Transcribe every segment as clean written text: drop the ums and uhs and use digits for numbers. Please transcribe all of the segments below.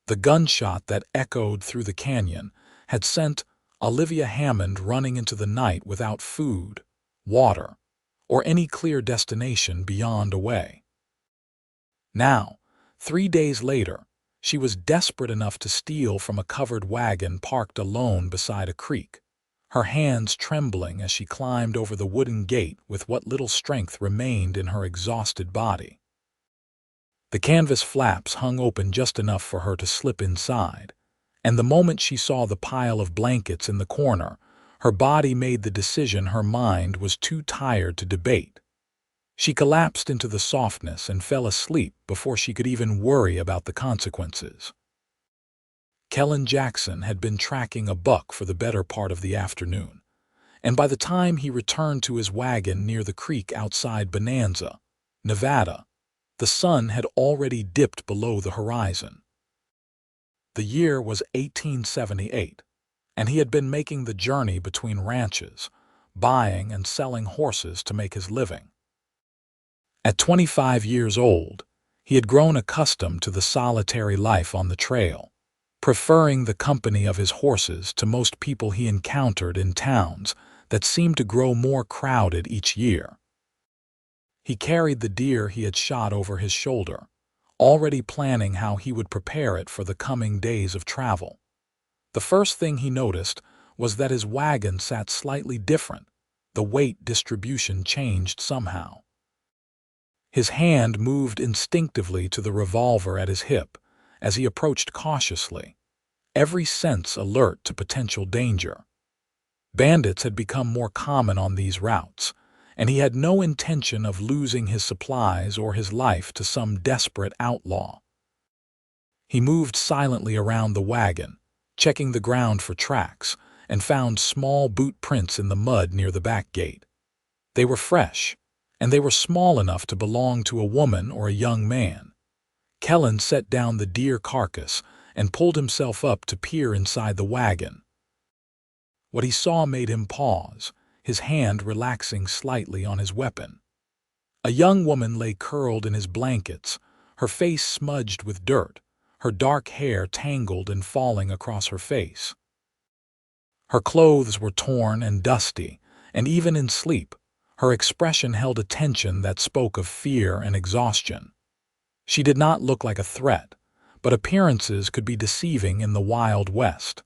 The gunshot that echoed through the canyon had sent Olivia Hammond running into the night without food, water, or any clear destination beyond away. Now, 3 days later, she was desperate enough to steal from a covered wagon parked alone beside a creek, her hands trembling as she climbed over the wooden gate with what little strength remained in her exhausted body. The canvas flaps hung open just enough for her to slip inside, and the moment she saw the pile of blankets in the corner, her body made the decision her mind was too tired to debate. She collapsed into the softness and fell asleep before she could even worry about the consequences. Kellan Jackson had been tracking a buck for the better part of the afternoon, and by the time he returned to his wagon near the creek outside Bonanza, Nevada, the sun had already dipped below the horizon. The year was 1878, and he had been making the journey between ranches, buying and selling horses to make his living. At 25 years old, he had grown accustomed to the solitary life on the trail, preferring the company of his horses to most people he encountered in towns that seemed to grow more crowded each year. He carried the deer he had shot over his shoulder, already planning how he would prepare it for the coming days of travel. The first thing he noticed was that his wagon sat slightly different. The weight distribution changed somehow. His hand moved instinctively to the revolver at his hip as he approached cautiously, every sense alert to potential danger. Bandits had become more common on these routes, and he had no intention of losing his supplies or his life to some desperate outlaw. He moved silently around the wagon, checking the ground for tracks, and found small boot prints in the mud near the back gate. They were fresh, and they were small enough to belong to a woman or a young man. Kellan set down the deer carcass and pulled himself up to peer inside the wagon. What he saw made him pause, his hand relaxing slightly on his weapon. A young woman lay curled in his blankets, her face smudged with dirt, her dark hair tangled and falling across her face. Her clothes were torn and dusty, and even in sleep, her expression held a tension that spoke of fear and exhaustion. She did not look like a threat, but appearances could be deceiving in the Wild West.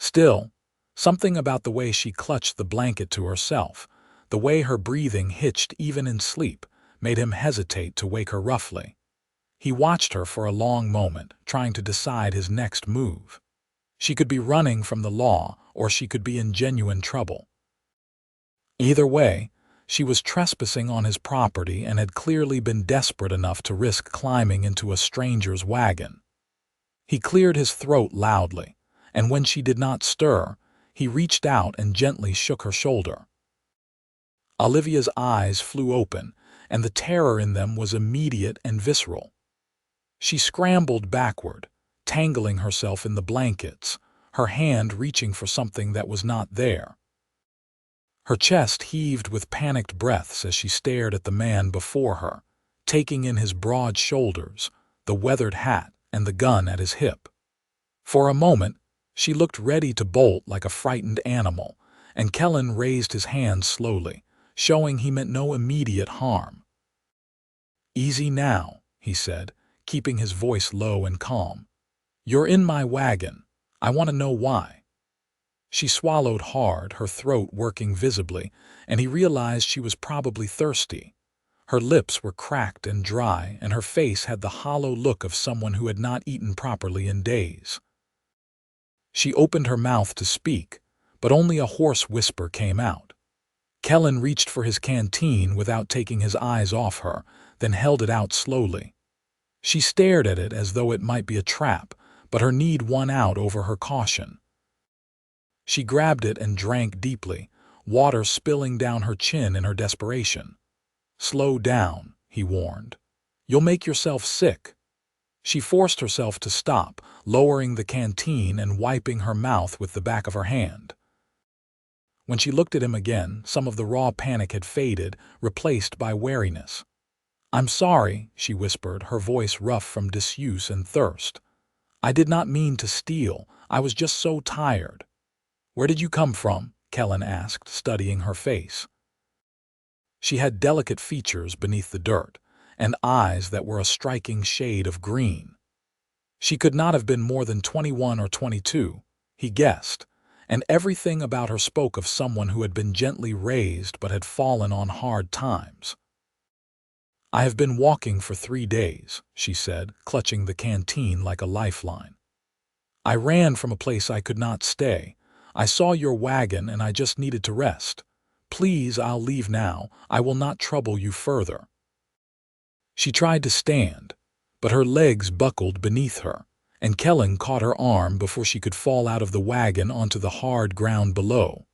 Still, something about the way she clutched the blanket to herself, the way her breathing hitched even in sleep, made him hesitate to wake her roughly. He watched her for a long moment, trying to decide his next move. She could be running from the law, or she could be in genuine trouble. Either way, she was trespassing on his property and had clearly been desperate enough to risk climbing into a stranger's wagon. He cleared his throat loudly, and when she did not stir, he reached out and gently shook her shoulder. Olivia's eyes flew open, and the terror in them was immediate and visceral. She scrambled backward, tangling herself in the blankets, her hand reaching for something that was not there. Her chest heaved with panicked breaths as she stared at the man before her, taking in his broad shoulders, the weathered hat, and the gun at his hip. For a moment, she looked ready to bolt like a frightened animal, and Kellan raised his hand slowly, showing he meant no immediate harm. "Easy now," he said, keeping his voice low and calm. "You're in my wagon. I want to know why." She swallowed hard, her throat working visibly, and he realized she was probably thirsty. Her lips were cracked and dry, and her face had the hollow look of someone who had not eaten properly in days. She opened her mouth to speak, but only a hoarse whisper came out. Kellan reached for his canteen without taking his eyes off her, then held it out slowly. She stared at it as though it might be a trap, but her need won out over her caution. She grabbed it and drank deeply, water spilling down her chin in her desperation. "Slow down," he warned. "You'll make yourself sick." She forced herself to stop, lowering the canteen and wiping her mouth with the back of her hand. When she looked at him again, some of the raw panic had faded, replaced by wariness. "I'm sorry," she whispered, her voice rough from disuse and thirst. I did not mean to steal. I was just so tired. Where did you come from? Kellan asked, studying her face. She had delicate features beneath the dirt, and eyes that were a striking shade of green. She could not have been more than 21 or 22, he guessed, and everything about her spoke of someone who had been gently raised but had fallen on hard times. I have been walking for 3 days, she said, clutching the canteen like a lifeline. I ran from a place I could not stay. I saw your wagon and I just needed to rest. Please, I'll leave now. I will not trouble you further. She tried to stand, but her legs buckled beneath her, and Kellan caught her arm before she could fall out of the wagon onto the hard ground below.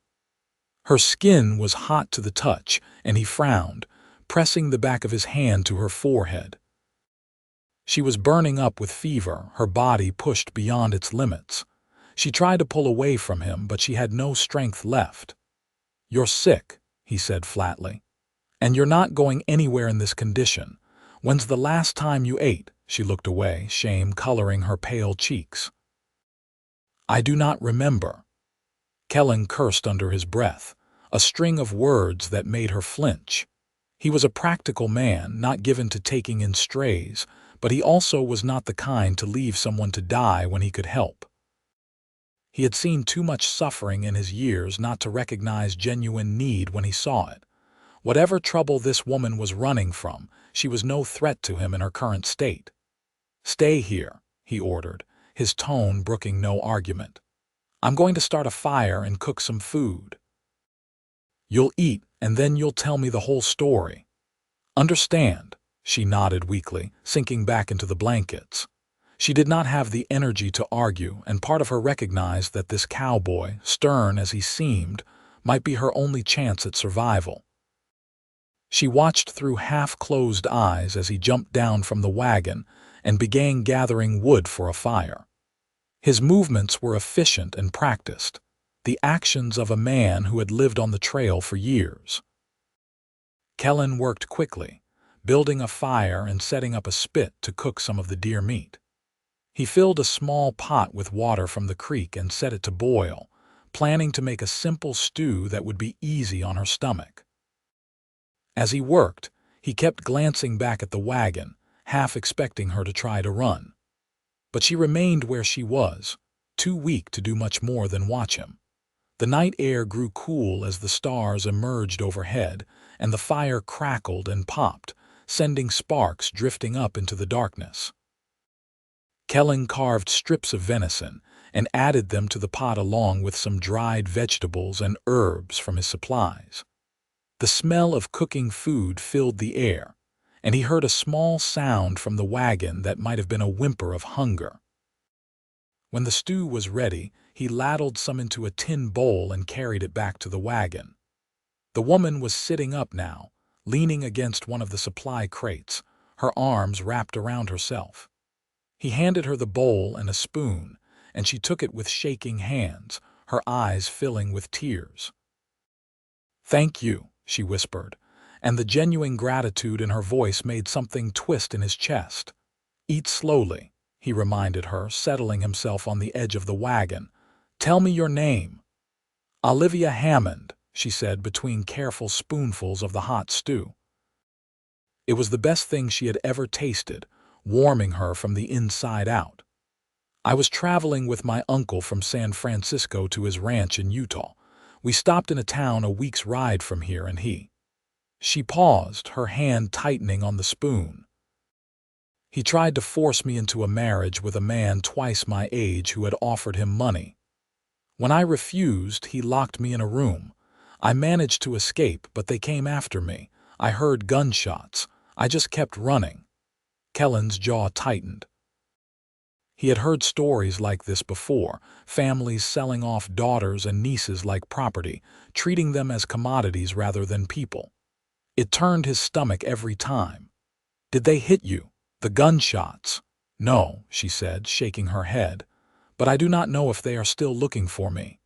Her skin was hot to the touch, and he frowned, pressing the back of his hand to her forehead. She was burning up with fever, her body pushed beyond its limits. She tried to pull away from him, but she had no strength left. You're sick, he said flatly. And you're not going anywhere in this condition. When's the last time you ate? She looked away, shame coloring her pale cheeks. I do not remember. Kellan cursed under his breath, a string of words that made her flinch. He was a practical man, not given to taking in strays, but he also was not the kind to leave someone to die when he could help. He had seen too much suffering in his years not to recognize genuine need when he saw it. Whatever trouble this woman was running from, she was no threat to him in her current state. Stay here, he ordered, his tone brooking no argument. I'm going to start a fire and cook some food. You'll eat, and then you'll tell me the whole story. Understand, she nodded weakly, sinking back into the blankets. She did not have the energy to argue, and part of her recognized that this cowboy, stern as he seemed, might be her only chance at survival. She watched through half-closed eyes as he jumped down from the wagon and began gathering wood for a fire. His movements were efficient and practiced, the actions of a man who had lived on the trail for years. Kellan worked quickly, building a fire and setting up a spit to cook some of the deer meat. He filled a small pot with water from the creek and set it to boil, planning to make a simple stew that would be easy on her stomach. As he worked, he kept glancing back at the wagon, half expecting her to try to run. But she remained where she was, too weak to do much more than watch him. The night air grew cool as the stars emerged overhead, and the fire crackled and popped, sending sparks drifting up into the darkness. Kellan carved strips of venison and added them to the pot along with some dried vegetables and herbs from his supplies. The smell of cooking food filled the air, and he heard a small sound from the wagon that might have been a whimper of hunger. When the stew was ready, he ladled some into a tin bowl and carried it back to the wagon. The woman was sitting up now, leaning against one of the supply crates, her arms wrapped around herself. He handed her the bowl and a spoon, and she took it with shaking hands, her eyes filling with tears. "Thank you," she whispered, and the genuine gratitude in her voice made something twist in his chest. "Eat slowly," he reminded her, settling himself on the edge of the wagon. "Tell me your name." "Olivia Hammond," she said between careful spoonfuls of the hot stew. It was the best thing she had ever tasted, warming her from the inside out. "I was traveling with my uncle from San Francisco to his ranch in Utah. We stopped in a town a week's ride from here, and he—" She paused, her hand tightening on the spoon. "He tried to force me into a marriage with a man twice my age who had offered him money. When I refused, he locked me in a room. I managed to escape, but they came after me. I heard gunshots. I just kept running." Kellan's jaw tightened. He had heard stories like this before, families selling off daughters and nieces like property, treating them as commodities rather than people. It turned his stomach every time. "Did they hit you? The gunshots?" "No," she said, shaking her head. "But I do not know if they are still looking for me.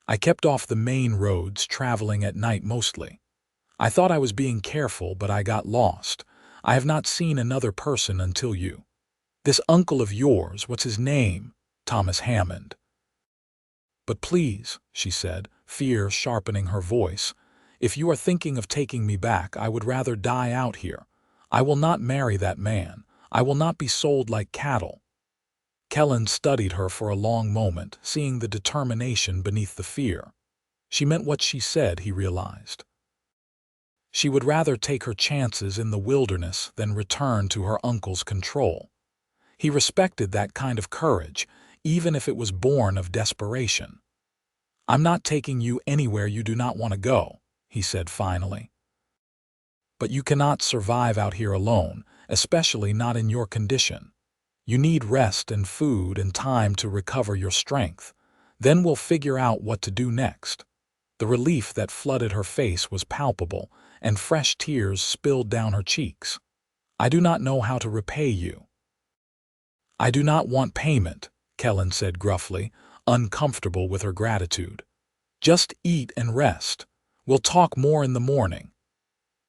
I kept off the main roads, traveling at night mostly. I thought I was being careful, but I got lost. I have not seen another person until you." This uncle of yours, what's his name? Thomas Hammond. But please, she said, fear sharpening her voice, if you are thinking of taking me back, I would rather die out here. I will not marry that man. I will not be sold like cattle. Kellan studied her for a long moment, seeing the determination beneath the fear. She meant what she said, he realized. She would rather take her chances in the wilderness than return to her uncle's control. He respected that kind of courage, even if it was born of desperation. I'm not taking you anywhere you do not want to go, he said finally. But you cannot survive out here alone, especially not in your condition. You need rest and food and time to recover your strength. Then we'll figure out what to do next. The relief that flooded her face was palpable, and fresh tears spilled down her cheeks. I do not know how to repay you. I do not want payment, Kellan said gruffly, uncomfortable with her gratitude. Just eat and rest. We'll talk more in the morning.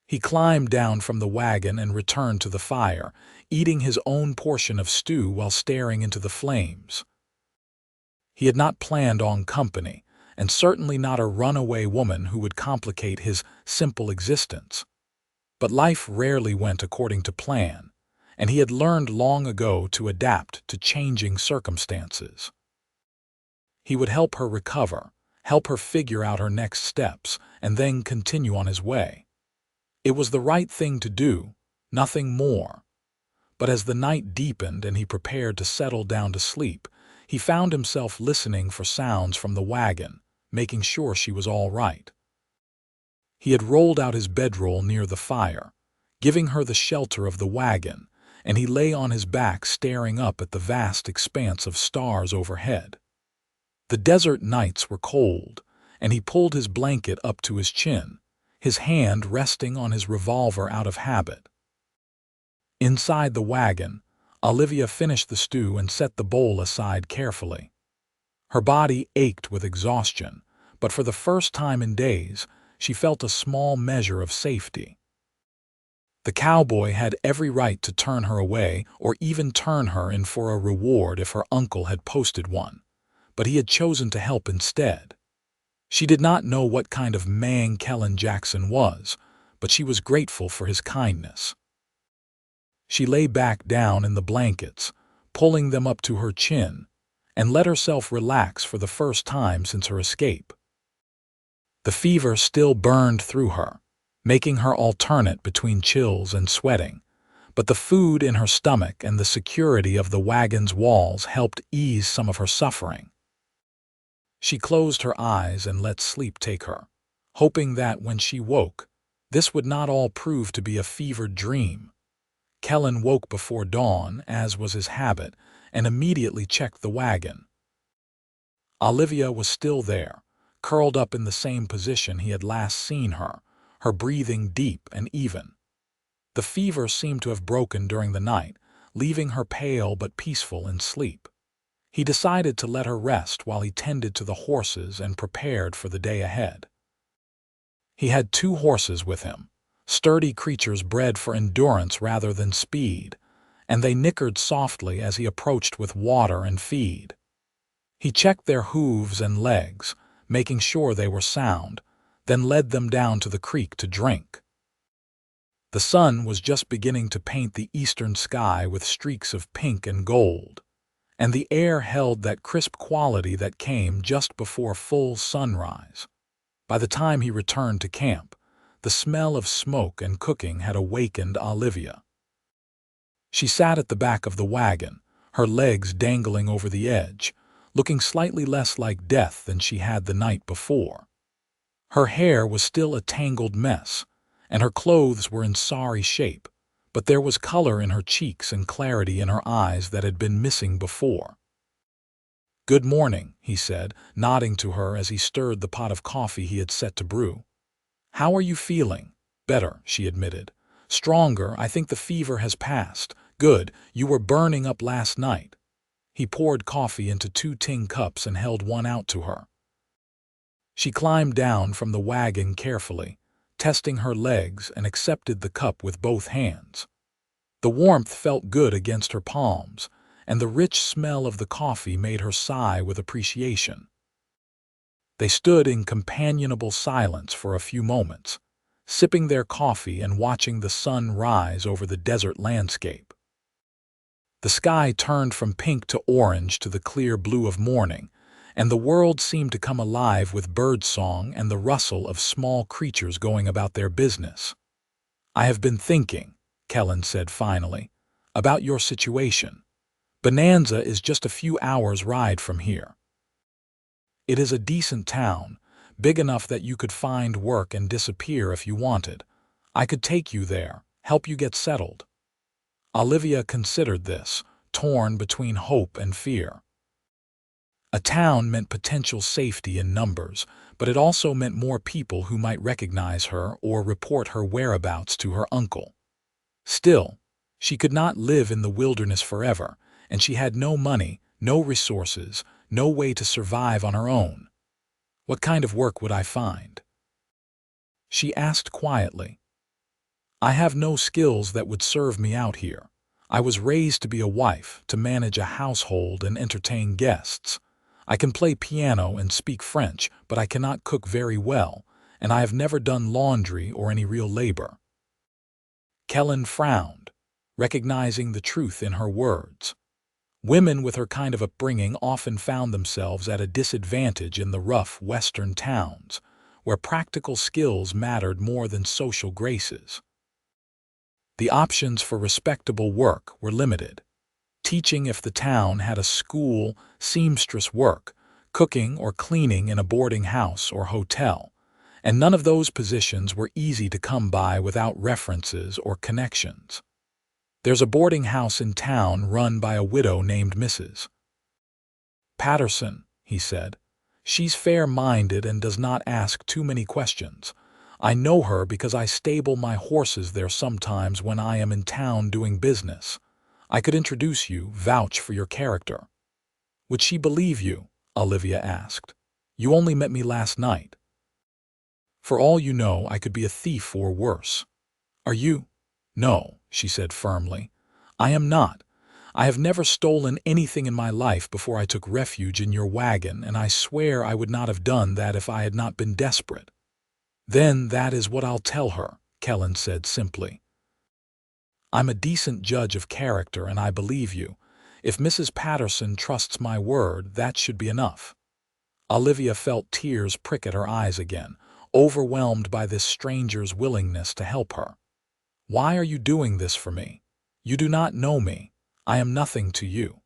He climbed down from the wagon and returned to the fire, eating his own portion of stew while staring into the flames. He had not planned on company, and certainly not a runaway woman who would complicate his simple existence. But life rarely went according to plan, and he had learned long ago to adapt to changing circumstances. He would help her recover, help her figure out her next steps, and then continue on his way. It was the right thing to do, nothing more. But as the night deepened and he prepared to settle down to sleep, he found himself listening for sounds from the wagon, making sure she was all right. He had rolled out his bedroll near the fire, giving her the shelter of the wagon, and he lay on his back staring up at the vast expanse of stars overhead. The desert nights were cold, and he pulled his blanket up to his chin, his hand resting on his revolver out of habit. Inside the wagon, Olivia finished the stew and set the bowl aside carefully. Her body ached with exhaustion, but for the first time in days, she felt a small measure of safety. The cowboy had every right to turn her away or even turn her in for a reward if her uncle had posted one, but he had chosen to help instead. She did not know what kind of man Kellan Jackson was, but she was grateful for his kindness. She lay back down in the blankets, pulling them up to her chin, and let herself relax for the first time since her escape. The fever still burned through her, making her alternate between chills and sweating, but the food in her stomach and the security of the wagon's walls helped ease some of her suffering. She closed her eyes and let sleep take her, hoping that when she woke, this would not all prove to be a fevered dream. Kellan woke before dawn, as was his habit, and immediately checked the wagon. Olivia was still there, curled up in the same position he had last seen her, her breathing deep and even. The fever seemed to have broken during the night, leaving her pale but peaceful in sleep. He decided to let her rest while he tended to the horses and prepared for the day ahead. He had 2 horses with him, sturdy creatures bred for endurance rather than speed, and they nickered softly as he approached with water and feed. He checked their hooves and legs, making sure they were sound, then led them down to the creek to drink. The sun was just beginning to paint the eastern sky with streaks of pink and gold, and the air held that crisp quality that came just before full sunrise. By the time he returned to camp, the smell of smoke and cooking had awakened Olivia. She sat at the back of the wagon, her legs dangling over the edge, looking slightly less like death than she had the night before. Her hair was still a tangled mess, and her clothes were in sorry shape, but there was color in her cheeks and clarity in her eyes that had been missing before. "Good morning," he said, nodding to her as he stirred the pot of coffee he had set to brew. "How are you feeling?" "Better," she admitted. "Stronger. I think the fever has passed." "Good. You were burning up last night." He poured coffee into 2 tin cups and held one out to her. She climbed down from the wagon carefully, testing her legs, and accepted the cup with both hands. The warmth felt good against her palms, and the rich smell of the coffee made her sigh with appreciation. They stood in companionable silence for a few moments, sipping their coffee and watching the sun rise over the desert landscape. The sky turned from pink to orange to the clear blue of morning, and the world seemed to come alive with birdsong and the rustle of small creatures going about their business. "I have been thinking," Kellan said finally, "about your situation. Bonanza is just a few hours' ride from here. It is a decent town, big enough that you could find work and disappear if you wanted. I could take you there, help you get settled." Olivia considered this, torn between hope and fear. A town meant potential safety in numbers, but it also meant more people who might recognize her or report her whereabouts to her uncle. Still, she could not live in the wilderness forever, and she had no money, no resources, no way to survive on her own. "What kind of work would I find?" she asked quietly. "I have no skills that would serve me out here. I was raised to be a wife, to manage a household and entertain guests. I can play piano and speak French, but I cannot cook very well, and I have never done laundry or any real labor." Kellan frowned, recognizing the truth in her words. Women with her kind of upbringing often found themselves at a disadvantage in the rough Western towns, where practical skills mattered more than social graces. The options for respectable work were limited. Teaching if the town had a school, seamstress work, cooking or cleaning in a boarding house or hotel, and none of those positions were easy to come by without references or connections. "There's a boarding house in town run by a widow named Mrs. Patterson," he said. "She's fair-minded and does not ask too many questions. I know her because I stable my horses there sometimes when I am in town doing business. I could introduce you, vouch for your character." "Would she believe you?" Olivia asked. "You only met me last night. For all you know, I could be a thief or worse." "Are you?" "No," she said firmly. "I am not. I have never stolen anything in my life before I took refuge in your wagon, and I swear I would not have done that if I had not been desperate." "Then that is what I'll tell her," Kellan said simply. "I'm a decent judge of character, and I believe you. If Mrs. Patterson trusts my word, that should be enough." Olivia felt tears prick at her eyes again, overwhelmed by this stranger's willingness to help her. "Why are you doing this for me? You do not know me. I am nothing to you."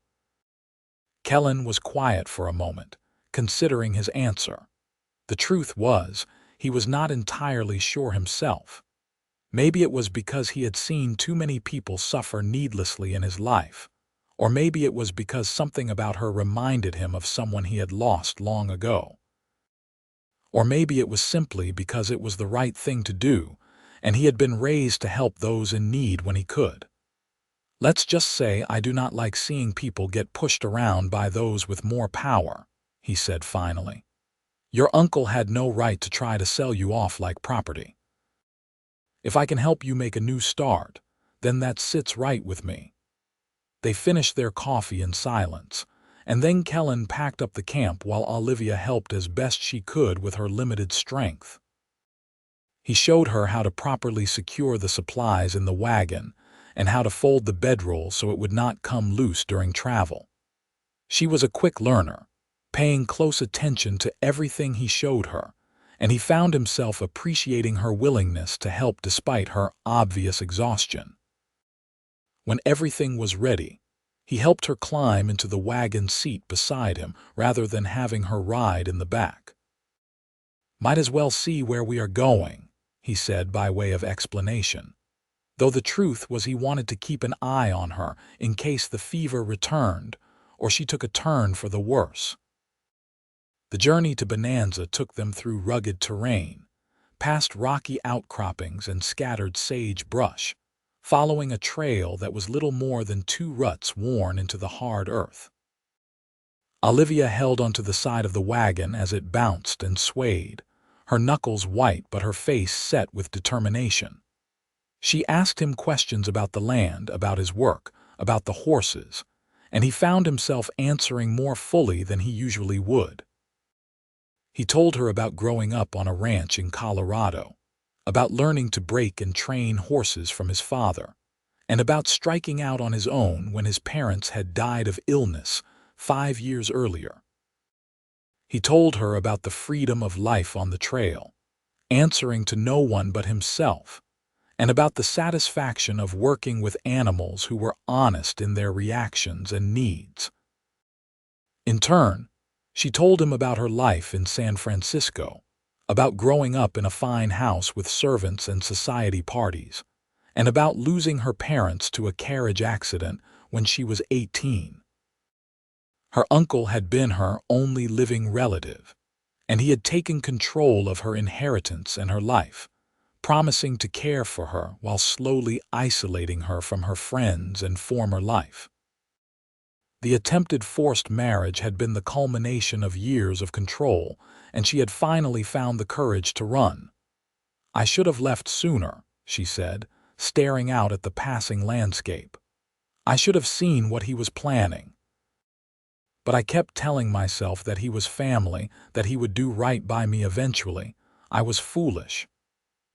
Kellan was quiet for a moment, considering his answer. The truth was, he was not entirely sure himself. Maybe it was because he had seen too many people suffer needlessly in his life, or maybe it was because something about her reminded him of someone he had lost long ago. Or maybe it was simply because it was the right thing to do, and he had been raised to help those in need when he could. "Let's just say I do not like seeing people get pushed around by those with more power," he said finally. "Your uncle had no right to try to sell you off like property. If I can help you make a new start, then that sits right with me." They finished their coffee in silence, and then Kellan packed up the camp while Olivia helped as best she could with her limited strength. He showed her how to properly secure the supplies in the wagon and how to fold the bedroll so it would not come loose during travel. She was a quick learner, paying close attention to everything he showed her, and he found himself appreciating her willingness to help despite her obvious exhaustion. When everything was ready, he helped her climb into the wagon seat beside him rather than having her ride in the back. "Might as well see where we are going," he said by way of explanation, though the truth was he wanted to keep an eye on her in case the fever returned or she took a turn for the worse. The journey to Bonanza took them through rugged terrain, past rocky outcroppings and scattered sagebrush, following a trail that was little more than 2 ruts worn into the hard earth. Olivia held onto the side of the wagon as it bounced and swayed, her knuckles white but her face set with determination. She asked him questions about the land, about his work, about the horses, and he found himself answering more fully than he usually would. He told her about growing up on a ranch in Colorado, about learning to break and train horses from his father, and about striking out on his own when his parents had died of illness 5 years earlier. He told her about the freedom of life on the trail, answering to no one but himself, and about the satisfaction of working with animals who were honest in their reactions and needs. In turn, she told him about her life in San Francisco, about growing up in a fine house with servants and society parties, and about losing her parents to a carriage accident when she was 18. Her uncle had been her only living relative, and he had taken control of her inheritance and her life, promising to care for her while slowly isolating her from her friends and former life. The attempted forced marriage had been the culmination of years of control, and she had finally found the courage to run. "I should have left sooner," she said, staring out at the passing landscape. "I should have seen what he was planning. But I kept telling myself that he was family, that he would do right by me eventually. I was foolish."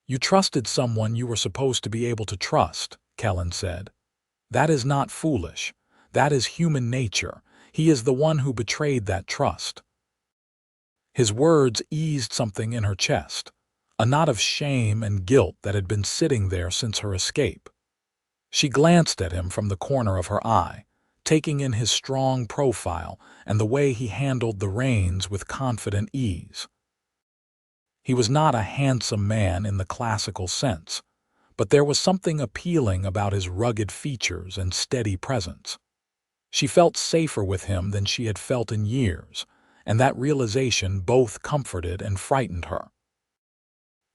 "You trusted someone you were supposed to be able to trust," Kellan said. "That is not foolish. That is human nature. He is the one who betrayed that trust." His words eased something in her chest, a knot of shame and guilt that had been sitting there since her escape. She glanced at him from the corner of her eye, taking in his strong profile and the way he handled the reins with confident ease. He was not a handsome man in the classical sense, but there was something appealing about his rugged features and steady presence. She felt safer with him than she had felt in years, and that realization both comforted and frightened her.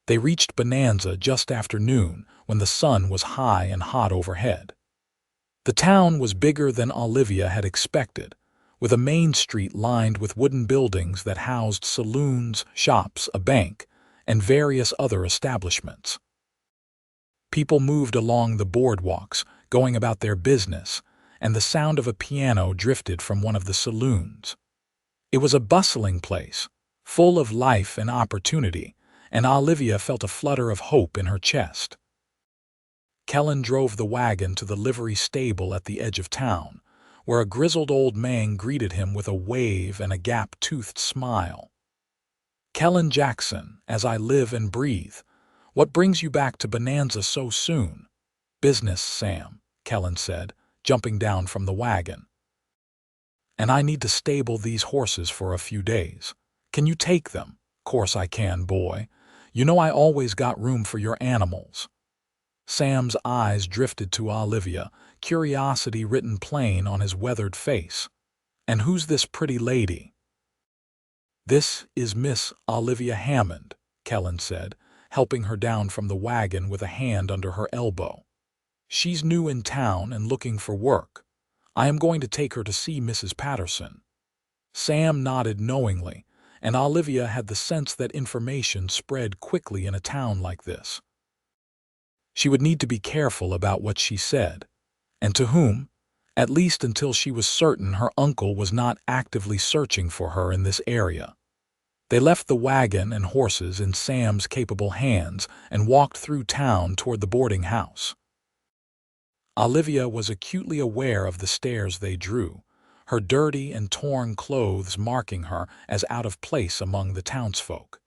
They reached Bonanza just after noon when the sun was high and hot overhead. The town was bigger than Olivia had expected, with a main street lined with wooden buildings that housed saloons, shops, a bank, and various other establishments. People moved along the boardwalks, going about their business, and the sound of a piano drifted from one of the saloons. It was a bustling place, full of life and opportunity, and Olivia felt a flutter of hope in her chest. Kellan drove the wagon to the livery stable at the edge of town, where a grizzled old man greeted him with a wave and a gap-toothed smile. "Kellan Jackson, as I live and breathe. What brings you back to Bonanza so soon?" "Business, Sam," Kellan said, jumping down from the wagon. "And I need to stable these horses for a few days. Can you take them?" "Course I can, boy. You know I always got room for your animals." Sam's eyes drifted to Olivia, curiosity written plain on his weathered face. "And who's this pretty lady?" "This is Miss Olivia Hammond," Kellan said, helping her down from the wagon with a hand under her elbow. "She's new in town and looking for work. I am going to take her to see Mrs. Patterson." Sam nodded knowingly, and Olivia had the sense that information spread quickly in a town like this. She would need to be careful about what she said, and to whom, at least until she was certain her uncle was not actively searching for her in this area. They left the wagon and horses in Sam's capable hands and walked through town toward the boarding house. Olivia was acutely aware of the stares they drew, her dirty and torn clothes marking her as out of place among the townsfolk.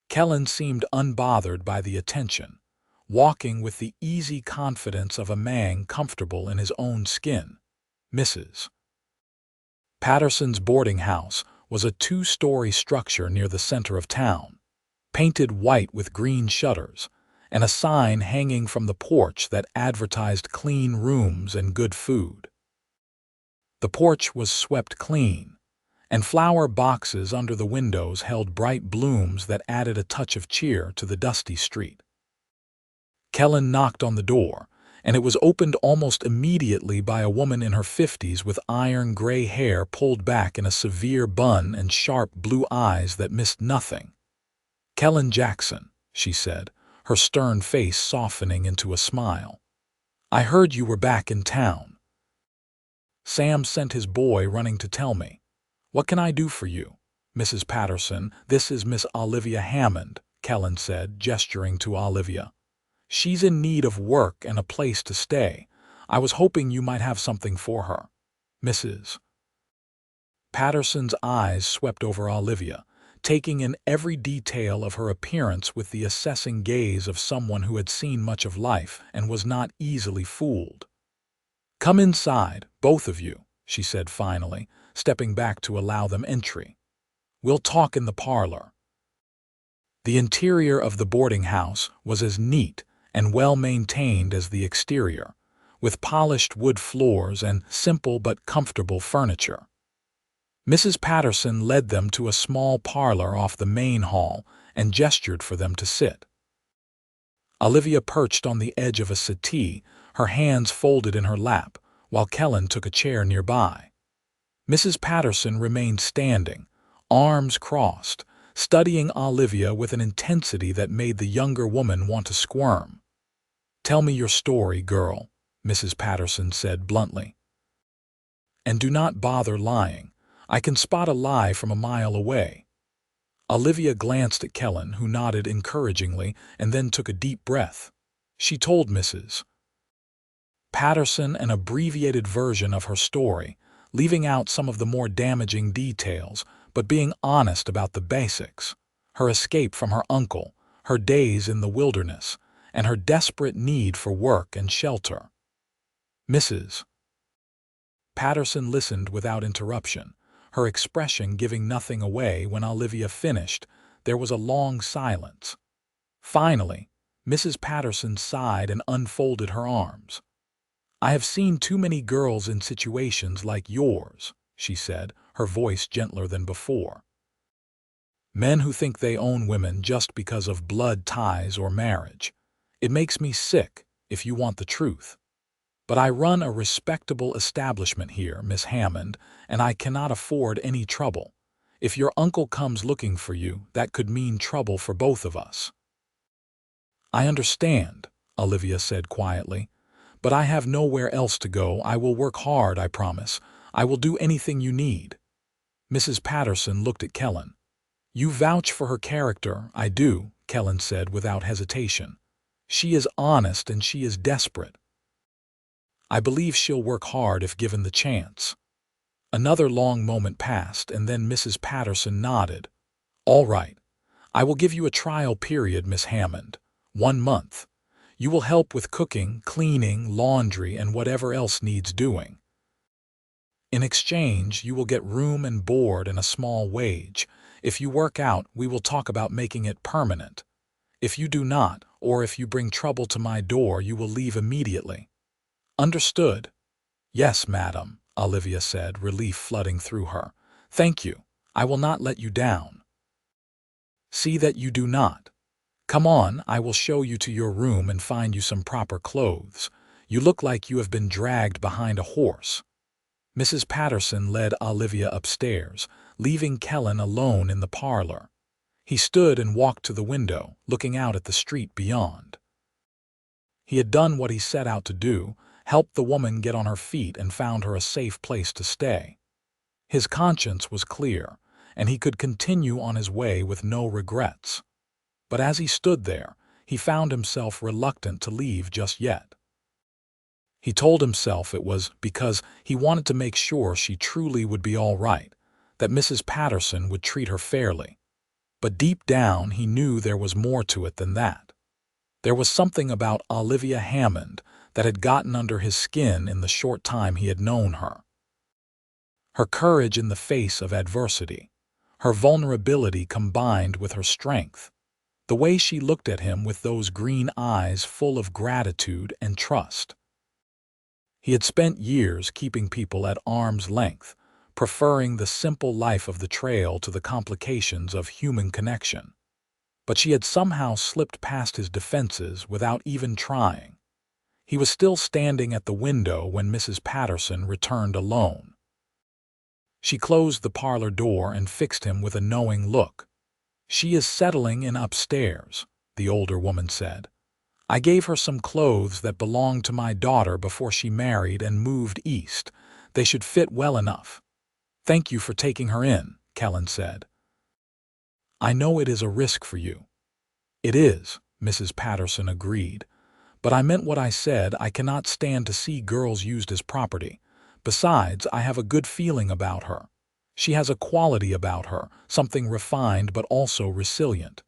Kellan seemed unbothered by the attention, walking with the easy confidence of a man comfortable in his own skin. Mrs. Patterson's boarding house was a 2-story structure near the center of town, painted white with green shutters, and a sign hanging from the porch that advertised clean rooms and good food. The porch was swept clean, and flower boxes under the windows held bright blooms that added a touch of cheer to the dusty street. Kellan knocked on the door, and it was opened almost immediately by a woman in her 50s with iron gray hair pulled back in a severe bun and sharp blue eyes that missed nothing. "Kellan Jackson," she said, her stern face softening into a smile. "I heard you were back in town. Sam sent his boy running to tell me. What can I do for you, Mrs. Patterson? This is Miss Olivia Hammond," Kellan said, gesturing to Olivia. "She's in need of work and a place to stay. I was hoping you might have something for her." Mrs. Patterson's eyes swept over Olivia, taking in every detail of her appearance with the assessing gaze of someone who had seen much of life and was not easily fooled. "Come inside, both of you," she said finally, stepping back to allow them entry. "We'll talk in the parlor." The interior of the boarding house was as neat and well-maintained as the exterior, with polished wood floors and simple but comfortable furniture. Mrs. Patterson led them to a small parlor off the main hall and gestured for them to sit. Olivia perched on the edge of a settee, her hands folded in her lap, while Kellan took a chair nearby. Mrs. Patterson remained standing, arms crossed, studying Olivia with an intensity that made the younger woman want to squirm. "Tell me your story, girl," Mrs. Patterson said bluntly. "And do not bother lying. I can spot a lie from a mile away." Olivia glanced at Kellan, who nodded encouragingly and then took a deep breath. She told Mrs. Patterson an abbreviated version of her story, leaving out some of the more damaging details, but being honest about the basics: her escape from her uncle, her days in the wilderness, and her desperate need for work and shelter. Mrs. Patterson listened without interruption, her expression giving nothing away. When Olivia finished, there was a long silence. Finally, Mrs. Patterson sighed and unfolded her arms. "I have seen too many girls in situations like yours," she said, her voice gentler than before. "Men who think they own women just because of blood ties or marriage. It makes me sick, if you want the truth. But I run a respectable establishment here, Miss Hammond, and I cannot afford any trouble. If your uncle comes looking for you, that could mean trouble for both of us." "I understand," Olivia said quietly. "But I have nowhere else to go. I will work hard, I promise. I will do anything you need." Mrs. Patterson looked at Kellan. "You vouch for her character." "I do," Kellan said without hesitation. "She is honest and she is desperate. I believe she'll work hard if given the chance." Another long moment passed, and then Mrs. Patterson nodded. "All right. I will give you a trial period, Miss Hammond. 1 month. You will help with cooking, cleaning, laundry, and whatever else needs doing. In exchange, you will get room and board and a small wage. If you work out, we will talk about making it permanent. If you do not, or if you bring trouble to my door, you will leave immediately. Understood?" "Yes, madam," Olivia said, relief flooding through her. "Thank you. I will not let you down." "See that you do not. Come on, I will show you to your room and find you some proper clothes. You look like you have been dragged behind a horse." Mrs. Patterson led Olivia upstairs, leaving Kellan alone in the parlor. He stood and walked to the window, looking out at the street beyond. He had done what he set out to do, helped the woman get on her feet and found her a safe place to stay. His conscience was clear, and he could continue on his way with no regrets. But as he stood there, he found himself reluctant to leave just yet. He told himself it was because he wanted to make sure she truly would be all right, that Mrs. Patterson would treat her fairly. But deep down he knew there was more to it than that. There was something about Olivia Hammond that had gotten under his skin in the short time he had known her. Her courage in the face of adversity, her vulnerability combined with her strength, the way she looked at him with those green eyes full of gratitude and trust. He had spent years keeping people at arm's length, preferring the simple life of the trail to the complications of human connection. But she had somehow slipped past his defenses without even trying. He was still standing at the window when Mrs. Patterson returned alone. She closed the parlor door and fixed him with a knowing look. "She is settling in upstairs," the older woman said. I gave her some clothes that belonged to my daughter before she married and moved east. They should fit well enough. Thank you for taking her in, Kellan said. I know it is a risk for you. It is, Mrs. Patterson agreed. But I meant what I said. I cannot stand to see girls used as property. Besides, I have a good feeling about her. She has a quality about her, something refined but also resilient.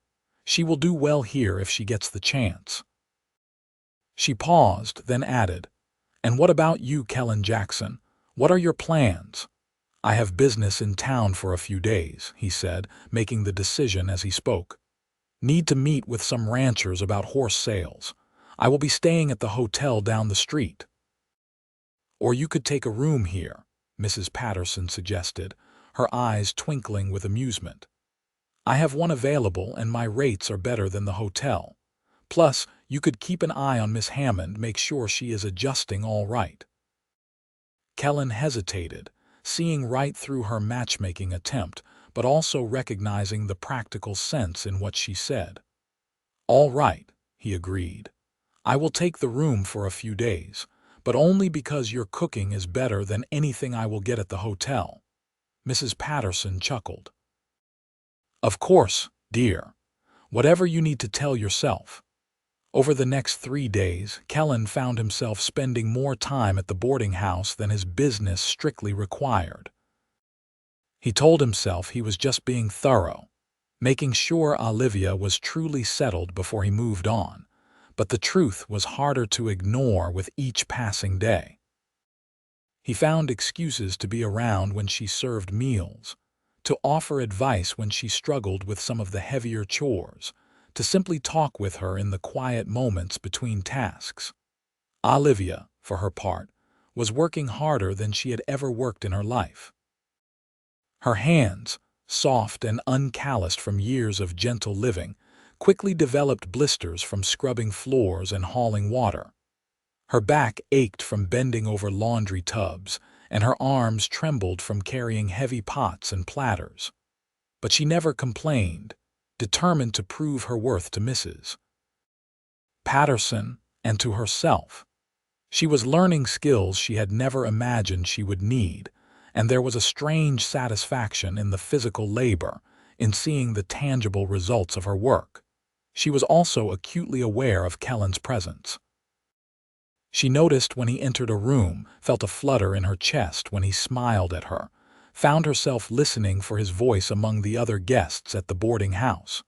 She will do well here if she gets the chance. She paused, then added, And what about you, Kellan Jackson? What are your plans? I have business in town for a few days, he said, making the decision as he spoke. Need to meet with some ranchers about horse sales. I will be staying at the hotel down the street. Or you could take a room here, Mrs. Patterson suggested, her eyes twinkling with amusement. I have one available and my rates are better than the hotel. Plus, you could keep an eye on Miss Hammond, make sure she is adjusting all right. Kellan hesitated, seeing right through her matchmaking attempt, but also recognizing the practical sense in what she said. All right, he agreed. I will take the room for a few days, but only because your cooking is better than anything I will get at the hotel. Mrs. Patterson chuckled. Of course, dear. Whatever you need to tell yourself. Over the next 3 days, Kellan found himself spending more time at the boarding house than his business strictly required. He told himself he was just being thorough, making sure Olivia was truly settled before he moved on, but the truth was harder to ignore with each passing day. He found excuses to be around when she served meals, to offer advice when she struggled with some of the heavier chores, to simply talk with her in the quiet moments between tasks. Olivia, for her part, was working harder than she had ever worked in her life. Her hands, soft and uncalloused from years of gentle living, quickly developed blisters from scrubbing floors and hauling water. Her back ached from bending over laundry tubs, and her arms trembled from carrying heavy pots and platters. But she never complained, determined to prove her worth to Mrs. Patterson and to herself. She was learning skills she had never imagined she would need, and there was a strange satisfaction in the physical labor, in seeing the tangible results of her work. She was also acutely aware of Kellan's presence. She noticed when he entered a room, felt a flutter in her chest when he smiled at her, found herself listening for his voice among the other guests at the boarding house.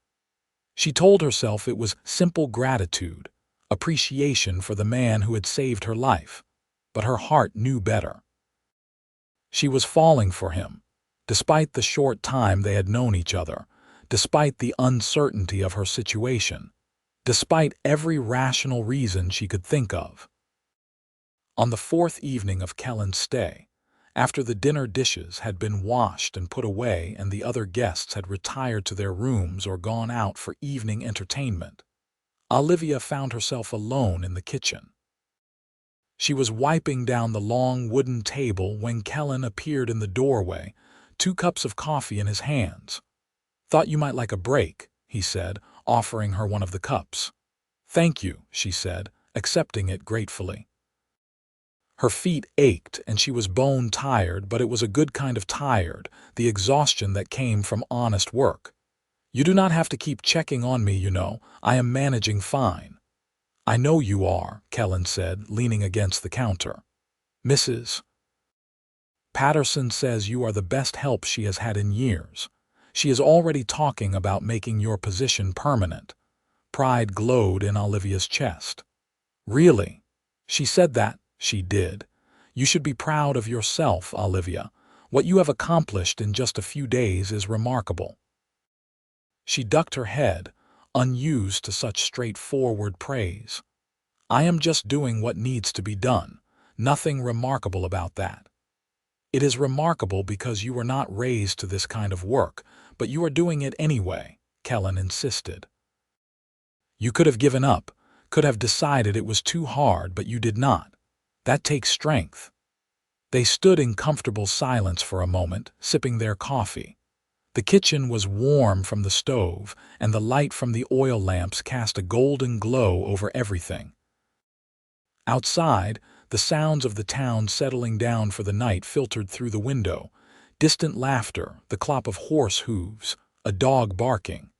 She told herself it was simple gratitude, appreciation for the man who had saved her life, but her heart knew better. She was falling for him, despite the short time they had known each other, despite the uncertainty of her situation, despite every rational reason she could think of. On the 4th evening of Kellan's stay, after the dinner dishes had been washed and put away and the other guests had retired to their rooms or gone out for evening entertainment, Olivia found herself alone in the kitchen. She was wiping down the long wooden table when Kellan appeared in the doorway, 2 cups of coffee in his hands. "Thought you might like a break," he said, offering her one of the cups. "Thank you," she said, accepting it gratefully. Her feet ached and she was bone-tired, but it was a good kind of tired, the exhaustion that came from honest work. "You do not have to keep checking on me, you know. I am managing fine." "I know you are," Kellan said, leaning against the counter. "Mrs. Patterson says you are the best help she has had in years. She is already talking about making your position permanent." Pride glowed in Olivia's chest. "Really? She said that?" "She did. You should be proud of yourself, Olivia. What you have accomplished in just a few days is remarkable." She ducked her head, unused to such straightforward praise. "I am just doing what needs to be done. Nothing remarkable about that." "It is remarkable because you were not raised to this kind of work, but you are doing it anyway," Kellan insisted. "You could have given up, could have decided it was too hard, but you did not. That takes strength." They stood in comfortable silence for a moment, sipping their coffee. The kitchen was warm from the stove, and the light from the oil lamps cast a golden glow over everything. Outside, the sounds of the town settling down for the night filtered through the window. Distant laughter, the clop of horse hooves, a dog barking.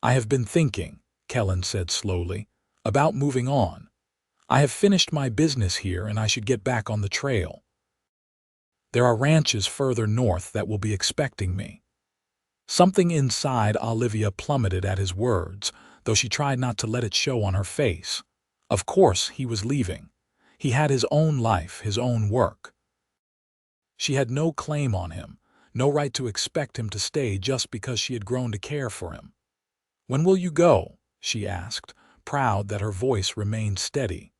"I have been thinking," Kellan said slowly, "about moving on. I have finished my business here and I should get back on the trail. There are ranches further north that will be expecting me." Something inside Olivia plummeted at his words, though she tried not to let it show on her face. Of course he was leaving. He had his own life, his own work. She had no claim on him, no right to expect him to stay just because she had grown to care for him. "When will you go?" she asked, proud that her voice remained steady.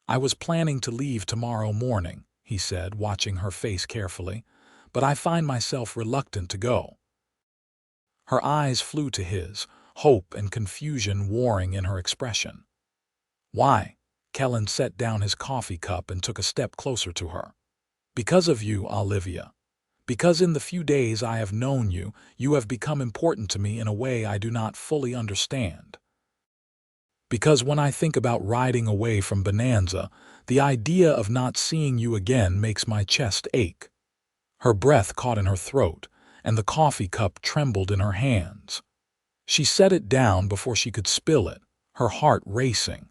"I was planning to leave tomorrow morning," he said, watching her face carefully, "but I find myself reluctant to go." Her eyes flew to his, hope and confusion warring in her expression. "Why?" Kellan set down his coffee cup and took a step closer to her. "Because of you, Olivia. Because in the few days I have known you, you have become important to me in a way I do not fully understand. Because when I think about riding away from Bonanza, the idea of not seeing you again makes my chest ache." Her breath caught in her throat, and the coffee cup trembled in her hands. She set it down before she could spill it, her heart racing.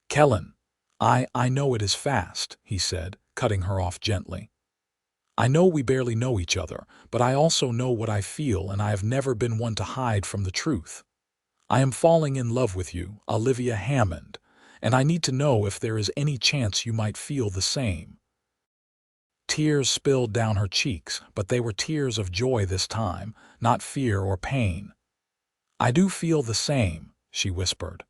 "Kellan, I know it is fast," he said, cutting her off gently. "I know we barely know each other, but I also know what I feel, and I have never been one to hide from the truth. I am falling in love with you, Olivia Hammond, and I need to know if there is any chance you might feel the same." Tears spilled down her cheeks, but they were tears of joy this time, not fear or pain. "I do feel the same," she whispered.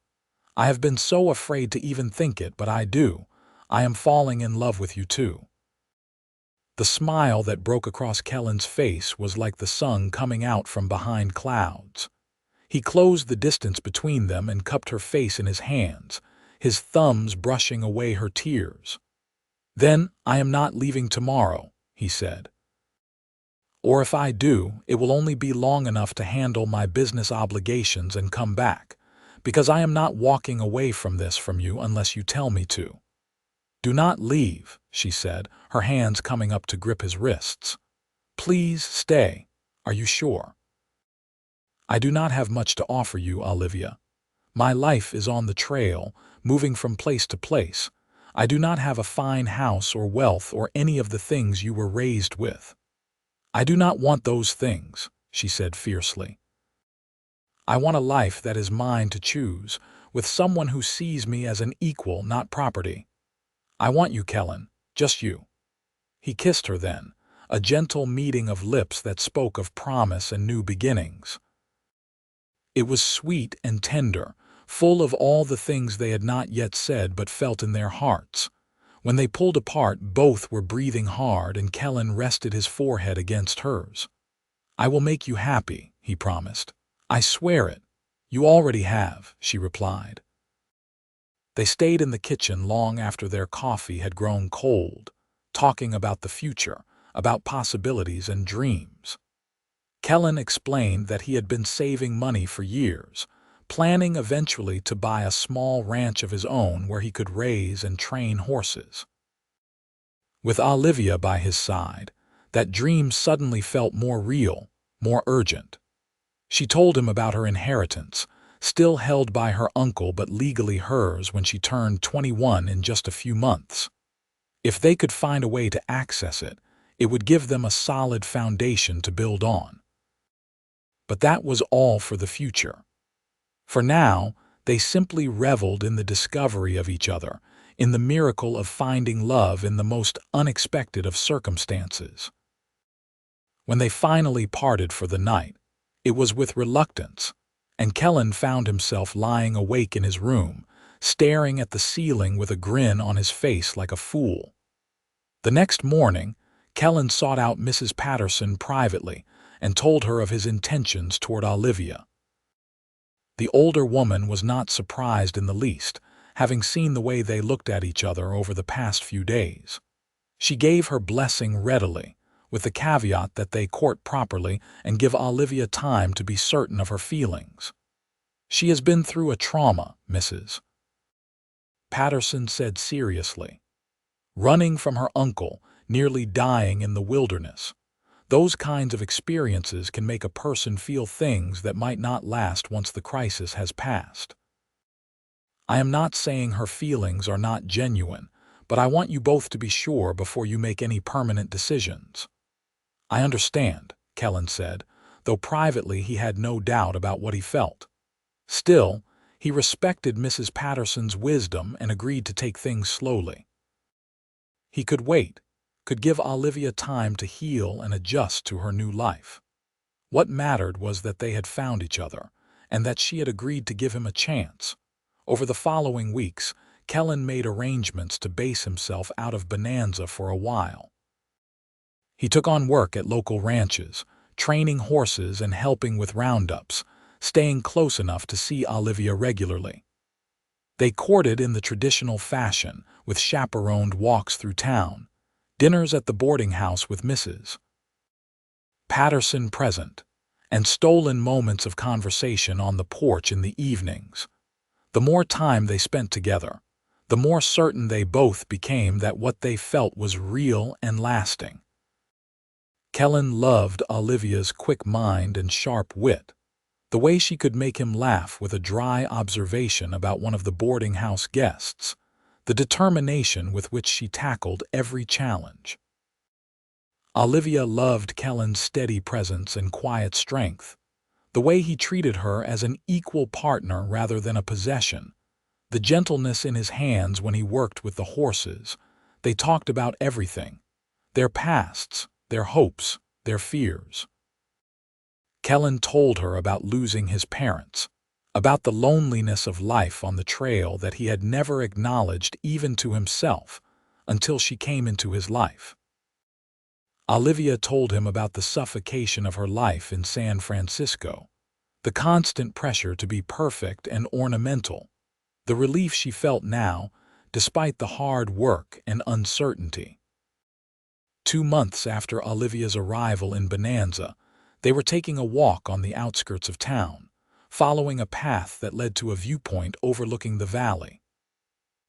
"I have been so afraid to even think it, but I do. I am falling in love with you too." The smile that broke across Kellan's face was like the sun coming out from behind clouds. He closed the distance between them and cupped her face in his hands, his thumbs brushing away her tears. "Then I am not leaving tomorrow," he said. "Or if I do, it will only be long enough to handle my business obligations and come back, because I am not walking away from this from you unless you tell me to." "Do not leave," she said, her hands coming up to grip his wrists. "Please stay. Are you sure?" "I do not have much to offer you, Olivia. My life is on the trail, moving from place to place. I do not have a fine house or wealth or any of the things you were raised with." "I do not want those things," she said fiercely. "I want a life that is mine to choose, with someone who sees me as an equal, not property. I want you, Kellan, just you." He kissed her then, a gentle meeting of lips that spoke of promise and new beginnings. It was sweet and tender, full of all the things they had not yet said but felt in their hearts. When they pulled apart, both were breathing hard, and Kellan rested his forehead against hers. "I will make you happy," he promised. "I swear it." "You already have," she replied. They stayed in the kitchen long after their coffee had grown cold, talking about the future, about possibilities and dreams. Kellan explained that he had been saving money for years, planning eventually to buy a small ranch of his own where he could raise and train horses. With Olivia by his side, that dream suddenly felt more real, more urgent. She told him about her inheritance, still held by her uncle but legally hers when she turned 21 in just a few months. If they could find a way to access it, it would give them a solid foundation to build on. But that was all for the future. For now, they simply reveled in the discovery of each other, in the miracle of finding love in the most unexpected of circumstances. When they finally parted for the night, it was with reluctance, and Kellan found himself lying awake in his room, staring at the ceiling with a grin on his face like a fool. The next morning, Kellan sought out Mrs. Patterson privately and told her of his intentions toward Olivia. The older woman was not surprised in the least, having seen the way they looked at each other over the past few days. She gave her blessing readily, with the caveat that they court properly and give Olivia time to be certain of her feelings. "She has been through a trauma, Mrs. Patterson said seriously. Running from her uncle, nearly dying in the wilderness. Those kinds of experiences can make a person feel things that might not last once the crisis has passed. I am not saying her feelings are not genuine, but I want you both to be sure before you make any permanent decisions." "I understand," Kellan said, though privately he had no doubt about what he felt. Still, he respected Mrs. Patterson's wisdom and agreed to take things slowly. He could wait, could give Olivia time to heal and adjust to her new life. What mattered was that they had found each other, and that she had agreed to give him a chance. Over the following weeks, Kellan made arrangements to base himself out of Bonanza for a while. He took on work at local ranches, training horses and helping with roundups, staying close enough to see Olivia regularly. They courted in the traditional fashion, with chaperoned walks through town, dinners at the boarding house with Mrs. Patterson present, and stolen moments of conversation on the porch in the evenings. The more time they spent together, the more certain they both became that what they felt was real and lasting. Kellan loved Olivia's quick mind and sharp wit, the way she could make him laugh with a dry observation about one of the boarding house guests, the determination with which she tackled every challenge. Olivia loved Kellan's steady presence and quiet strength, the way he treated her as an equal partner rather than a possession, the gentleness in his hands when he worked with the horses. They talked about everything, their pasts, their hopes, their fears. Kellan told her about losing his parents, about the loneliness of life on the trail that he had never acknowledged even to himself until she came into his life. Olivia told him about the suffocation of her life in San Francisco, the constant pressure to be perfect and ornamental, the relief she felt now, despite the hard work and uncertainty. 2 months after Olivia's arrival in Bonanza, they were taking a walk on the outskirts of town, following a path that led to a viewpoint overlooking the valley.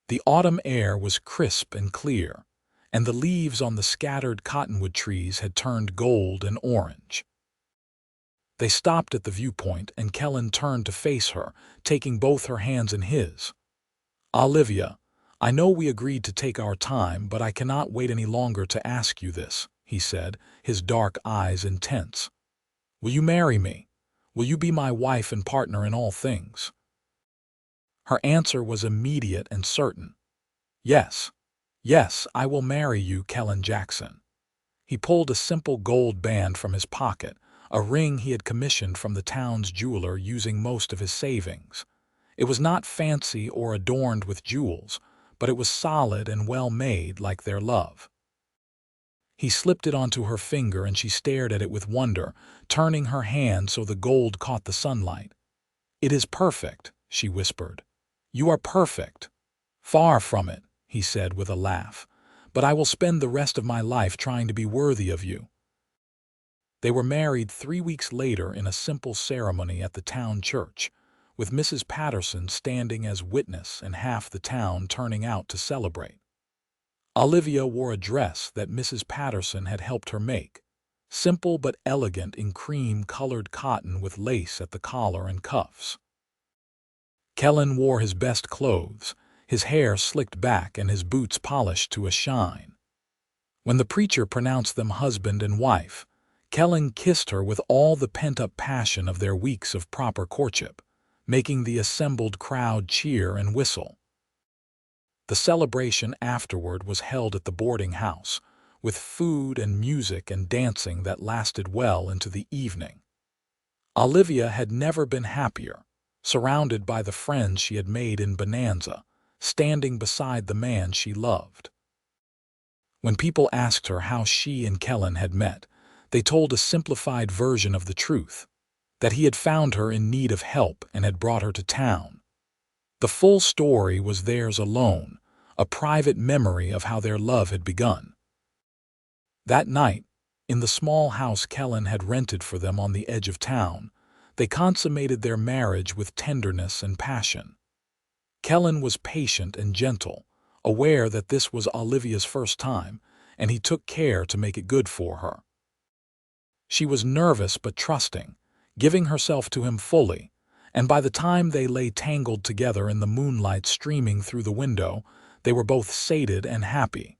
The autumn air was crisp and clear, and the leaves on the scattered cottonwood trees had turned gold and orange. They stopped at the viewpoint, and Kellan turned to face her, taking both her hands in his. "Olivia, I know we agreed to take our time, but I cannot wait any longer to ask you this," he said, his dark eyes intense. "Will you marry me? Will you be my wife and partner in all things?" Her answer was immediate and certain. "Yes, yes, I will marry you, Kellan Jackson." He pulled a simple gold band from his pocket, a ring he had commissioned from the town's jeweler using most of his savings. It was not fancy or adorned with jewels, but it was solid and well made like their love. He slipped it onto her finger and she stared at it with wonder, turning her hand so the gold caught the sunlight. "It is perfect," she whispered. "You are perfect." "Far from it," he said with a laugh, "but I will spend the rest of my life trying to be worthy of you." They were married 3 weeks later in a simple ceremony at the town church, with Mrs. Patterson standing as witness and half the town turning out to celebrate. Olivia wore a dress that Mrs. Patterson had helped her make, simple but elegant in cream-colored cotton with lace at the collar and cuffs. Kellan wore his best clothes, his hair slicked back and his boots polished to a shine. When the preacher pronounced them husband and wife, Kellan kissed her with all the pent-up passion of their weeks of proper courtship, making the assembled crowd cheer and whistle. The celebration afterward was held at the boarding house, with food and music and dancing that lasted well into the evening. Olivia had never been happier, surrounded by the friends she had made in Bonanza, standing beside the man she loved. When people asked her how she and Kellan had met, they told a simplified version of the truth, that he had found her in need of help and had brought her to town. The full story was theirs alone, a private memory of how their love had begun. That night, In the small house Kellan had rented for them on the edge of town, they consummated their marriage with tenderness and passion. Kellan was patient and gentle, aware that this was Olivia's first time, and he took care to make it good for her. She was nervous but trusting, giving herself to him fully, and by the time they lay tangled together in the moonlight streaming through the window, they were both sated and happy.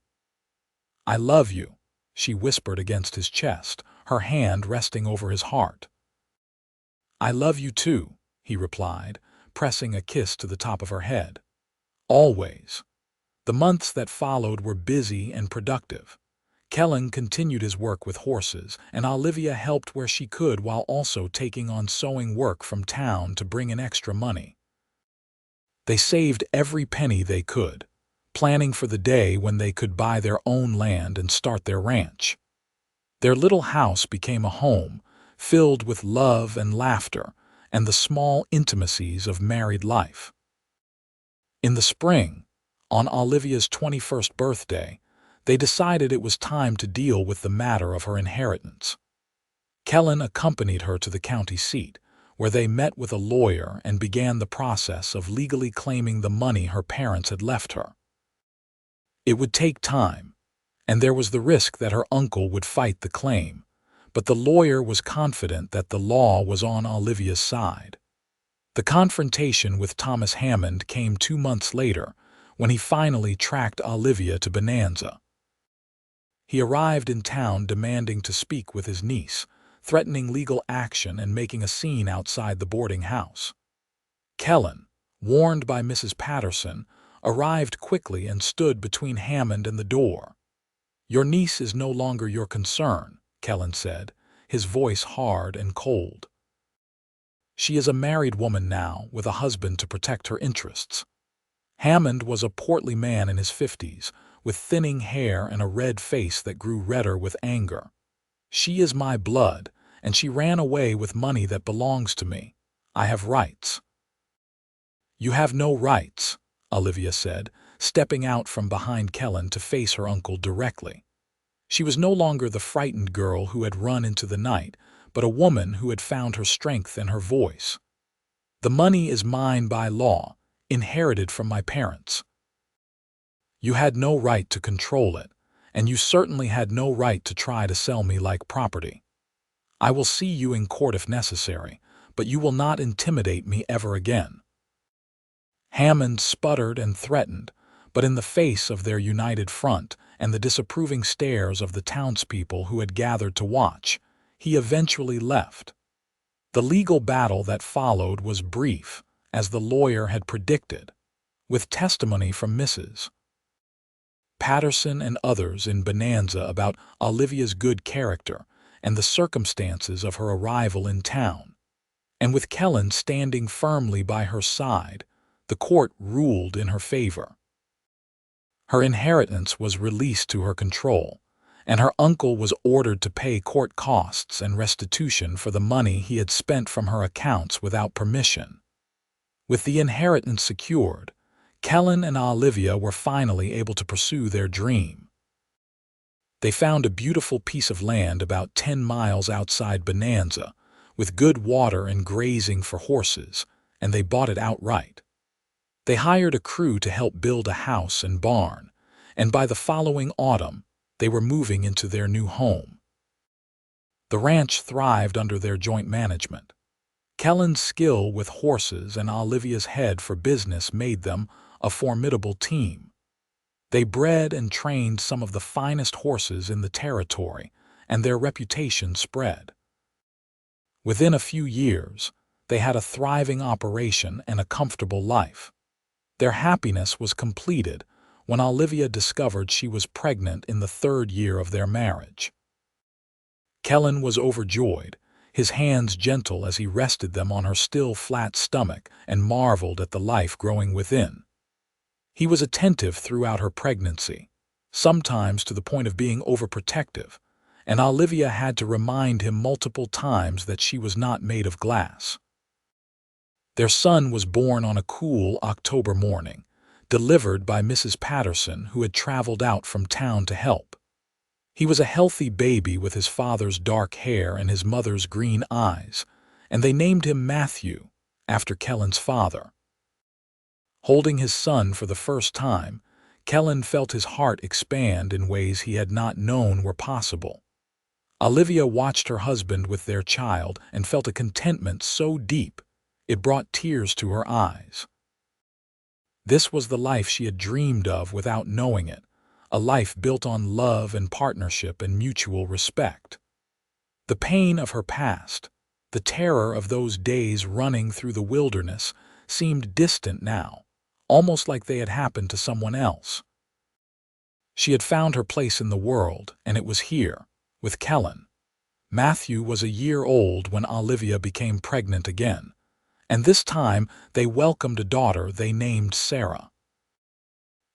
"I love you," she whispered against his chest, her hand resting over his heart. "I love you too," he replied, pressing a kiss to the top of her head. Always. The months that followed were busy and productive. Kellan continued his work with horses, and Olivia helped where she could while also taking on sewing work from town to bring in extra money. They saved every penny they could, planning for the day when they could buy their own land and start their ranch. Their little house became a home, filled with love and laughter and the small intimacies of married life. In the spring, on Olivia's 21st birthday, they decided it was time to deal with the matter of her inheritance. Kellan accompanied her to the county seat, where they met with a lawyer and began the process of legally claiming the money her parents had left her. It would take time, and there was the risk that her uncle would fight the claim, but the lawyer was confident that the law was on Olivia's side. The confrontation with Thomas Hammond came 2 months later, when he finally tracked Olivia to Bonanza. He arrived in town demanding to speak with his niece, threatening legal action and making a scene outside the boarding house. Kellan, warned by Mrs. Patterson, arrived quickly and stood between Hammond and the door. "Your niece is no longer your concern," Kellan said, his voice hard and cold. "She is a married woman now, with a husband to protect her interests." Hammond was a portly man in his 50s, with thinning hair and a red face that grew redder with anger. "She is my blood, and she ran away with money that belongs to me. I have rights." "You have no rights," Olivia said, stepping out from behind Kellan to face her uncle directly. She was no longer the frightened girl who had run into the night, but a woman who had found her strength in her voice. "The money is mine by law, inherited from my parents. You had no right to control it, and you certainly had no right to try to sell me like property. I will see you in court if necessary, but you will not intimidate me ever again." Hammond sputtered and threatened, but in the face of their united front and the disapproving stares of the townspeople who had gathered to watch, he eventually left. The legal battle that followed was brief, as the lawyer had predicted, with testimony from Mrs. Patterson and others in Bonanza about Olivia's good character and the circumstances of her arrival in town. And with Kellan standing firmly by her side, the court ruled in her favor. Her inheritance was released to her control, and her uncle was ordered to pay court costs and restitution for the money he had spent from her accounts without permission. With the inheritance secured, Kellan and Olivia were finally able to pursue their dream. They found a beautiful piece of land about 10 miles outside Bonanza, with good water and grazing for horses, and they bought it outright. They hired a crew to help build a house and barn, and by the following autumn, they were moving into their new home. The ranch thrived under their joint management. Kellan's skill with horses and Olivia's head for business made them a formidable team. They bred and trained some of the finest horses in the territory, and their reputation spread. Within a few years, they had a thriving operation and a comfortable life. Their happiness was completed when Olivia discovered she was pregnant in the 3rd year of their marriage. Kellan was overjoyed, his hands gentle as he rested them on her still flat stomach and marveled at the life growing within. He was attentive throughout her pregnancy, sometimes to the point of being overprotective, and Olivia had to remind him multiple times that she was not made of glass. Their son was born on a cool October morning, delivered by Mrs. Patterson, who had traveled out from town to help. He was a healthy baby with his father's dark hair and his mother's green eyes, and they named him Matthew, after Kellan's father. Holding his son for the first time, Kellan felt his heart expand in ways he had not known were possible. Olivia watched her husband with their child and felt a contentment so deep it brought tears to her eyes. This was the life she had dreamed of without knowing it, a life built on love and partnership and mutual respect. The pain of her past, the terror of those days running through the wilderness, seemed distant now, almost like they had happened to someone else. She had found her place in the world, and it was here, with Kellan. Matthew was a year old when Olivia became pregnant again, and this time they welcomed a daughter they named Sarah.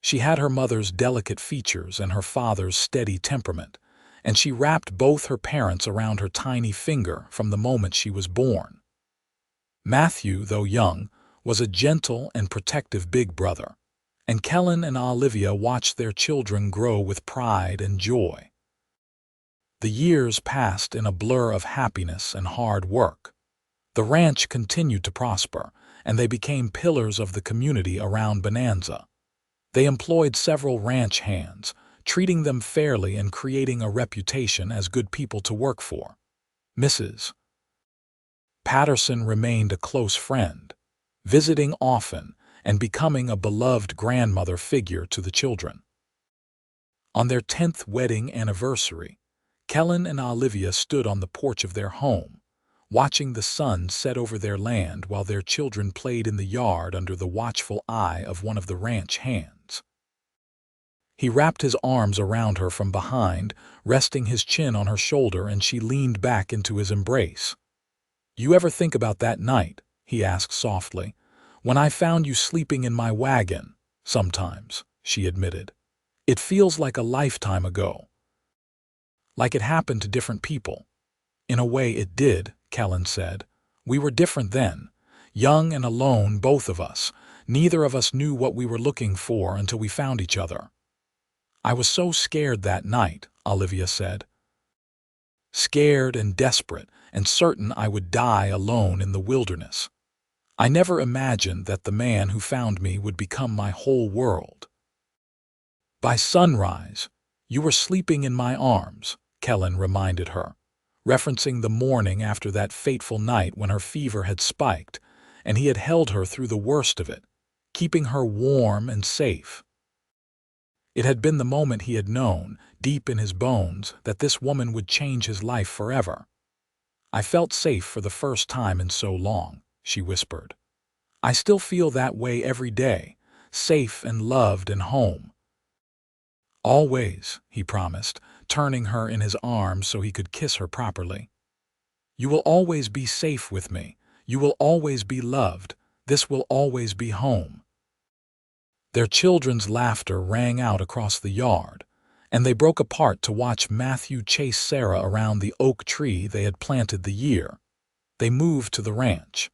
She had her mother's delicate features and her father's steady temperament, and she wrapped both her parents around her tiny finger from the moment she was born. Matthew, though young, was a gentle and protective big brother, and Kellan and Olivia watched their children grow with pride and joy. The years passed in a blur of happiness and hard work. The ranch continued to prosper, and they became pillars of the community around Bonanza. They employed several ranch hands, treating them fairly and creating a reputation as good people to work for. Mrs. Patterson remained a close friend, visiting often and becoming a beloved grandmother figure to the children. On their 10th wedding anniversary, Kellan and Olivia stood on the porch of their home, watching the sun set over their land while their children played in the yard under the watchful eye of one of the ranch hands. He wrapped his arms around her from behind, resting his chin on her shoulder, and she leaned back into his embrace. "You ever think about that night?" he asked softly. "When I found you sleeping in my wagon?" "Sometimes," she admitted. "It feels like a lifetime ago. Like it happened to different people." "In a way it did," Kellan said. "We were different then, young and alone, both of us. Neither of us knew what we were looking for until we found each other." "I was so scared that night," Olivia said. "Scared and desperate and certain I would die alone in the wilderness. I never imagined that the man who found me would become my whole world." "By sunrise, you were sleeping in my arms," Kellan reminded her, referencing the morning after that fateful night when her fever had spiked, and he had held her through the worst of it, keeping her warm and safe. It had been the moment he had known, deep in his bones, that this woman would change his life forever. "I felt safe for the first time in so long," she whispered. "I still feel that way every day, safe and loved and home." "Always," he promised, turning her in his arms so he could kiss her properly. "You will always be safe with me. You will always be loved. This will always be home." Their children's laughter rang out across the yard, and they broke apart to watch Matthew chase Sarah around the oak tree they had planted the year they moved to the ranch.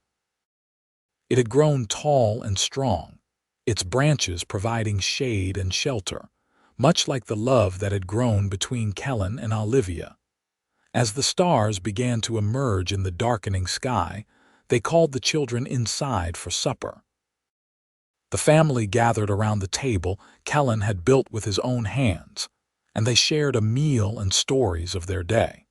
It had grown tall and strong, its branches providing shade and shelter, much like the love that had grown between Kellan and Olivia. As the stars began to emerge in the darkening sky, they called the children inside for supper. The family gathered around the table Kellan had built with his own hands, and they shared a meal and stories of their day.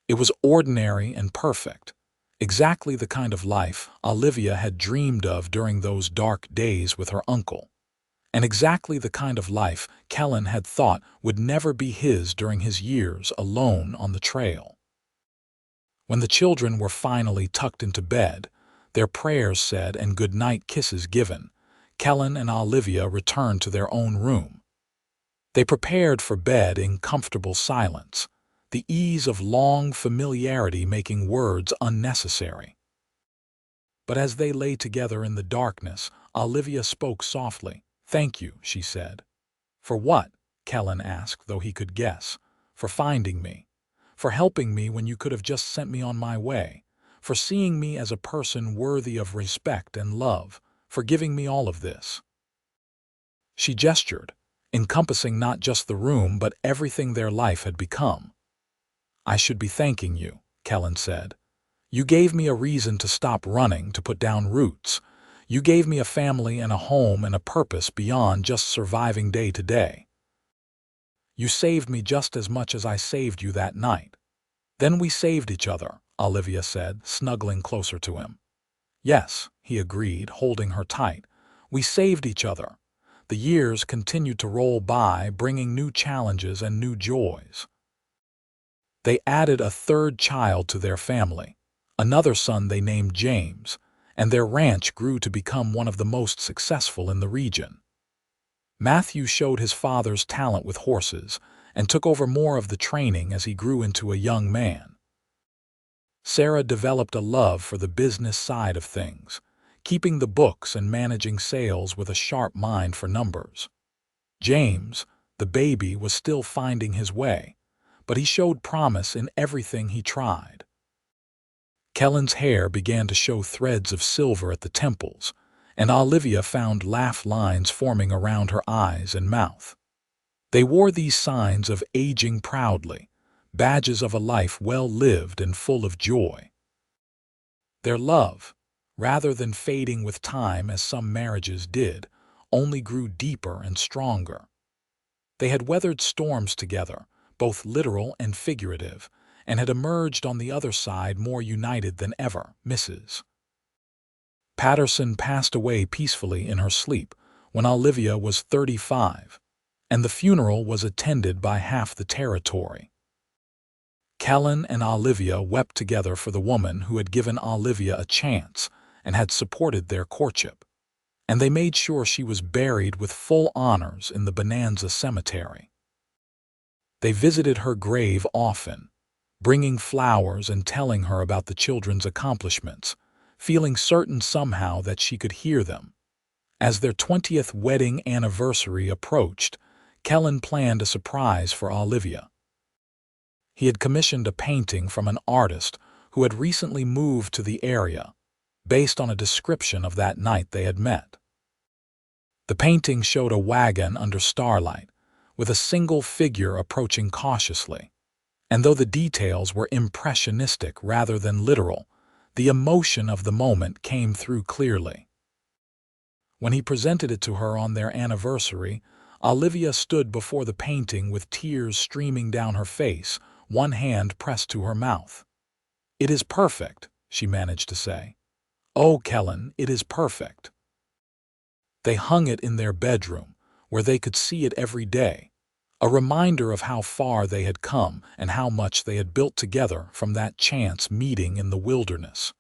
It was ordinary and perfect, exactly the kind of life Olivia had dreamed of during those dark days with her uncle, and exactly the kind of life Kellan had thought would never be his during his years alone on the trail. When the children were finally tucked into bed, their prayers said and goodnight kisses given, Kellan and Olivia returned to their own room. They prepared for bed in comfortable silence, the ease of long familiarity making words unnecessary. But as they lay together in the darkness, Olivia spoke softly. "Thank you," she said. "For what?" Kellan asked, though he could guess. "For finding me. For helping me when you could have just sent me on my way. For seeing me as a person worthy of respect and love. For giving me all of this." She gestured, encompassing not just the room but everything their life had become. "I should be thanking you," Kellan said. "You gave me a reason to stop running, to put down roots. You gave me a family and a home and a purpose beyond just surviving day to day. You saved me just as much as I saved you that night." "Then we saved each other," Olivia said, snuggling closer to him. "Yes," he agreed, holding her tight. "We saved each other." The years continued to roll by, bringing new challenges and new joys. They added a third child to their family, another son they named James, and their ranch grew to become one of the most successful in the region. Matthew showed his father's talent with horses and took over more of the training as he grew into a young man. Sarah developed a love for the business side of things, keeping the books and managing sales with a sharp mind for numbers. James, the baby, was still finding his way, but he showed promise in everything he tried. Kellan's hair began to show threads of silver at the temples, and Olivia found laugh lines forming around her eyes and mouth. They wore these signs of aging proudly, badges of a life well lived and full of joy. Their love, rather than fading with time as some marriages did, only grew deeper and stronger. They had weathered storms together, both literal and figurative, and had emerged on the other side more united than ever. Mrs. Patterson passed away peacefully in her sleep when Olivia was 35, and the funeral was attended by half the territory. Kellan and Olivia wept together for the woman who had given Olivia a chance and had supported their courtship, and they made sure she was buried with full honors in the Bonanza Cemetery. They visited her grave often, bringing flowers and telling her about the children's accomplishments, feeling certain somehow that she could hear them. As their 20th wedding anniversary approached, Kellan planned a surprise for Olivia. He had commissioned a painting from an artist who had recently moved to the area, based on a description of that night they had met. The painting showed a wagon under starlight, with a single figure approaching cautiously, and though the details were impressionistic rather than literal, the emotion of the moment came through clearly. When he presented it to her on their anniversary, Olivia stood before the painting with tears streaming down her face, one hand pressed to her mouth. "It is perfect," she managed to say. "Oh, Kellan, it is perfect." They hung it in their bedroom, where they could see it every day, a reminder of how far they had come and how much they had built together from that chance meeting in the wilderness.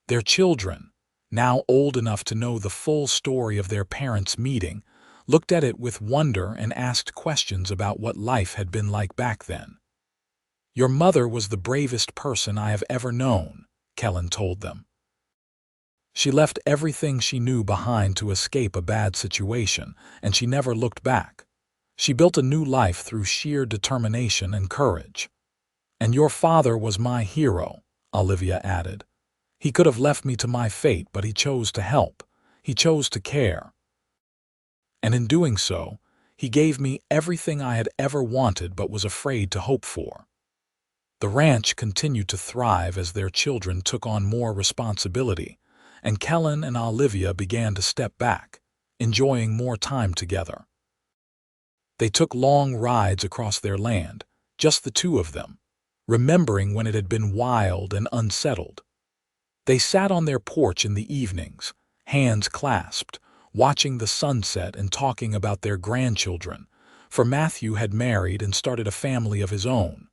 Their children, now old enough to know the full story of their parents' meeting, looked at it with wonder and asked questions about what life had been like back then. "Your mother was the bravest person I have ever known," Kellan told them. "She left everything she knew behind to escape a bad situation, and she never looked back. She built a new life through sheer determination and courage. And your father was my hero," Olivia added. "He could have left me to my fate, but he chose to help. He chose to care. And in doing so, he gave me everything I had ever wanted but was afraid to hope for." The ranch continued to thrive as their children took on more responsibility, and Kellan and Olivia began to step back, enjoying more time together. They took long rides across their land, just the two of them, remembering when it had been wild and unsettled. They sat on their porch in the evenings, hands clasped, watching the sunset and talking about their grandchildren, for Matthew had married and started a family of his own.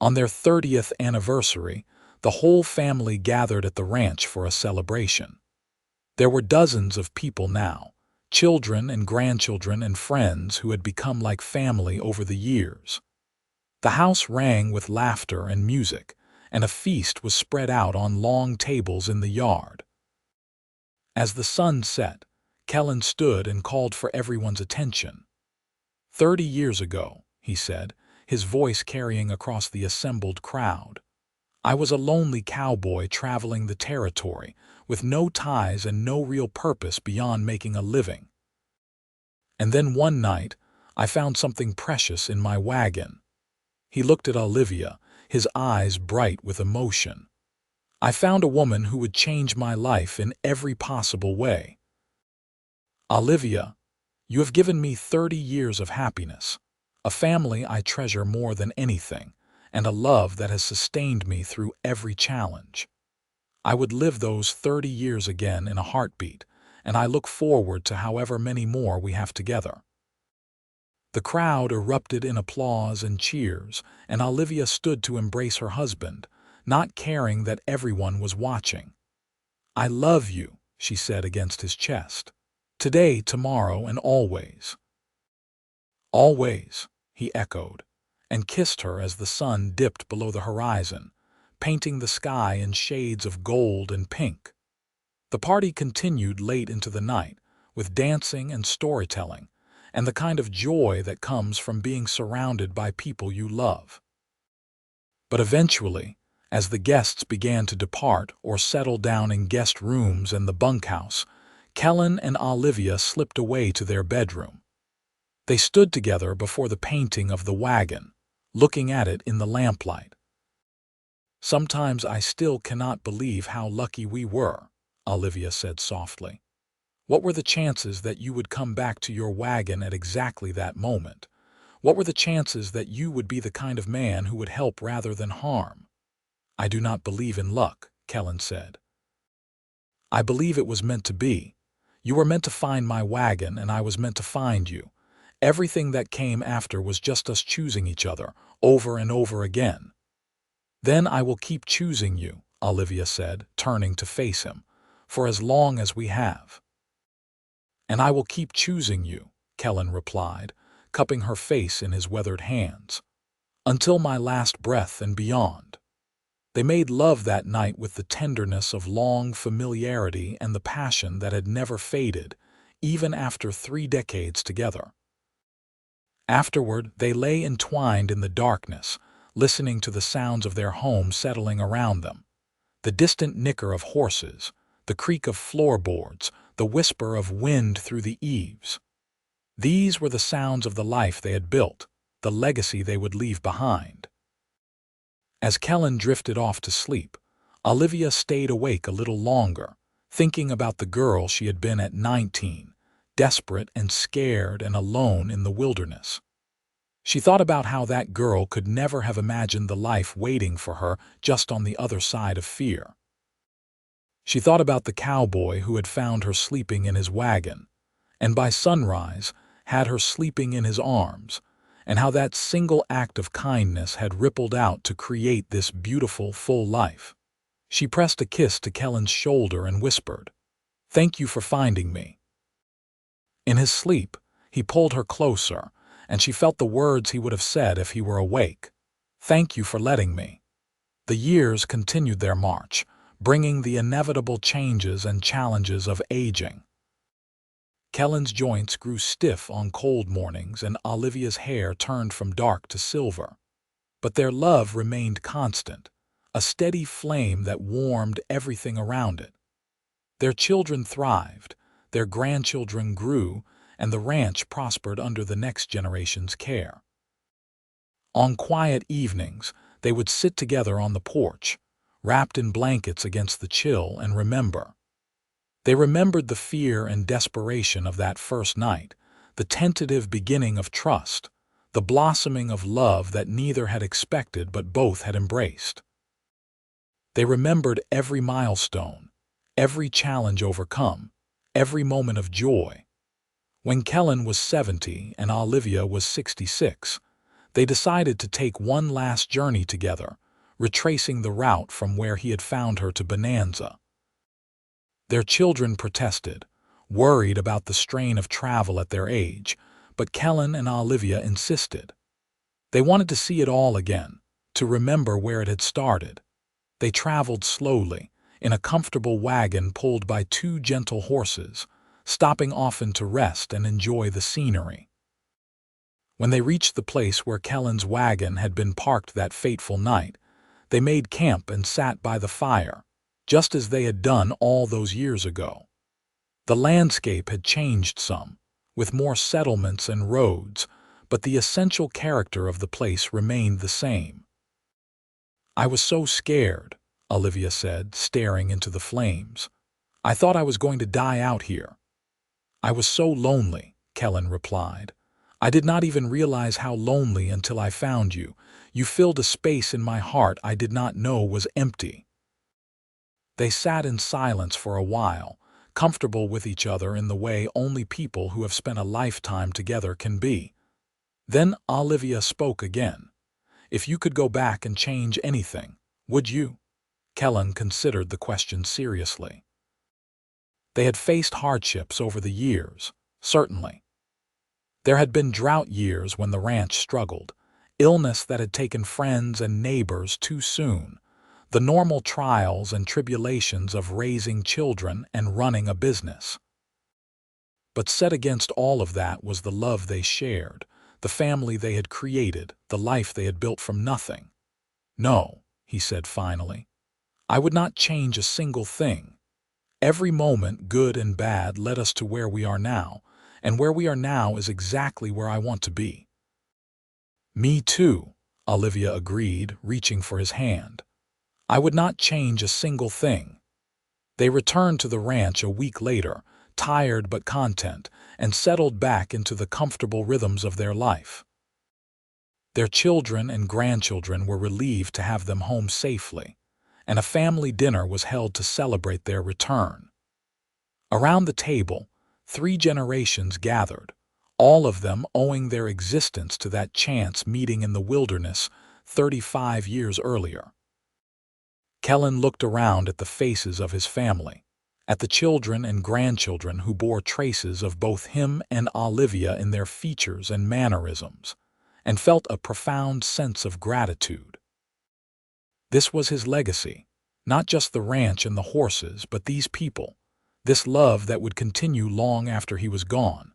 On their 30th anniversary, the whole family gathered at the ranch for a celebration. There were dozens of people now, children and grandchildren and friends who had become like family over the years. The house rang with laughter and music, and a feast was spread out on long tables in the yard. As the sun set, Kellan stood and called for everyone's attention. "30 years ago," he said, his voice carrying across the assembled crowd, "I was a lonely cowboy traveling the territory, with no ties and no real purpose beyond making a living. And then one night, I found something precious in my wagon." He looked at Olivia, his eyes bright with emotion. "I found a woman who would change my life in every possible way. Olivia, you have given me 30 years of happiness, a family I treasure more than anything, and a love that has sustained me through every challenge. I would live those 30 years again in a heartbeat, and I look forward to however many more we have together." The crowd erupted in applause and cheers, and Olivia stood to embrace her husband, not caring that everyone was watching. "I love you," she said against his chest. "Today, tomorrow, and always." "Always," he echoed, and kissed her as the sun dipped below the horizon, painting the sky in shades of gold and pink. The party continued late into the night, with dancing and storytelling, and the kind of joy that comes from being surrounded by people you love. But eventually, as the guests began to depart or settle down in guest rooms and the bunkhouse, Kellan and Olivia slipped away to their bedroom. They stood together before the painting of the wagon, looking at it in the lamplight. "Sometimes I still cannot believe how lucky we were," Olivia said softly. "What were the chances that you would come back to your wagon at exactly that moment? What were the chances that you would be the kind of man who would help rather than harm?" "I do not believe in luck," Kellan said. "I believe it was meant to be. You were meant to find my wagon, and I was meant to find you. Everything that came after was just us choosing each other, over and over again." "Then I will keep choosing you," Olivia said, turning to face him, "for as long as we have." "And I will keep choosing you," Kellan replied, cupping her face in his weathered hands, "until my last breath and beyond." They made love that night with the tenderness of long familiarity and the passion that had never faded, even after 3 decades together. Afterward, they lay entwined in the darkness, listening to the sounds of their home settling around them. The distant nicker of horses, the creak of floorboards, the whisper of wind through the eaves. These were the sounds of the life they had built, the legacy they would leave behind. As Kellan drifted off to sleep, Olivia stayed awake a little longer, thinking about the girl she had been at 19, desperate and scared and alone in the wilderness. She thought about how that girl could never have imagined the life waiting for her just on the other side of fear. She thought about the cowboy who had found her sleeping in his wagon, and by sunrise had her sleeping in his arms, and how that single act of kindness had rippled out to create this beautiful, full life. She pressed a kiss to Kellan's shoulder and whispered, "Thank you for finding me." In his sleep, he pulled her closer, and she felt the words he would have said if he were awake. "Thank you for letting me." The years continued their march, bringing the inevitable changes and challenges of aging. Kellan's joints grew stiff on cold mornings, and Olivia's hair turned from dark to silver. But their love remained constant, a steady flame that warmed everything around it. Their children thrived, their grandchildren grew, and the ranch prospered under the next generation's care. On quiet evenings, they would sit together on the porch, wrapped in blankets against the chill, and remember. They remembered the fear and desperation of that first night, the tentative beginning of trust, the blossoming of love that neither had expected but both had embraced. They remembered every milestone, every challenge overcome, every moment of joy. When Kellan was 70 and Olivia was 66, they decided to take one last journey together, retracing the route from where he had found her to Bonanza. Their children protested, worried about the strain of travel at their age, but Kellan and Olivia insisted. They wanted to see it all again, to remember where it had started. They traveled slowly, in a comfortable wagon pulled by 2 gentle horses, stopping often to rest and enjoy the scenery. When they reached the place where Kellan's wagon had been parked that fateful night, they made camp and sat by the fire, just as they had done all those years ago. The landscape had changed some, with more settlements and roads, but the essential character of the place remained the same. "I was so scared," Olivia said, staring into the flames. "I thought I was going to die out here." "I was so lonely," Kellan replied. "I did not even realize how lonely until I found you. You filled a space in my heart I did not know was empty." They sat in silence for a while, comfortable with each other in the way only people who have spent a lifetime together can be. Then Olivia spoke again. "If you could go back and change anything, would you?" Kellan considered the question seriously. They had faced hardships over the years, certainly. There had been drought years when the ranch struggled, illness that had taken friends and neighbors too soon, the normal trials and tribulations of raising children and running a business. But set against all of that was the love they shared, the family they had created, the life they had built from nothing. "No," he said finally, "I would not change a single thing. Every moment, good and bad, led us to where we are now, and where we are now is exactly where I want to be." "Me too," Olivia agreed, reaching for his hand. "I would not change a single thing." They returned to the ranch a week later, tired but content, and settled back into the comfortable rhythms of their life. Their children and grandchildren were relieved to have them home safely, and a family dinner was held to celebrate their return. Around the table, 3 generations gathered, all of them owing their existence to that chance meeting in the wilderness 35 years earlier. Kellan looked around at the faces of his family, at the children and grandchildren who bore traces of both him and Olivia in their features and mannerisms, and felt a profound sense of gratitude. This was his legacy, not just the ranch and the horses, but these people, this love that would continue long after he was gone.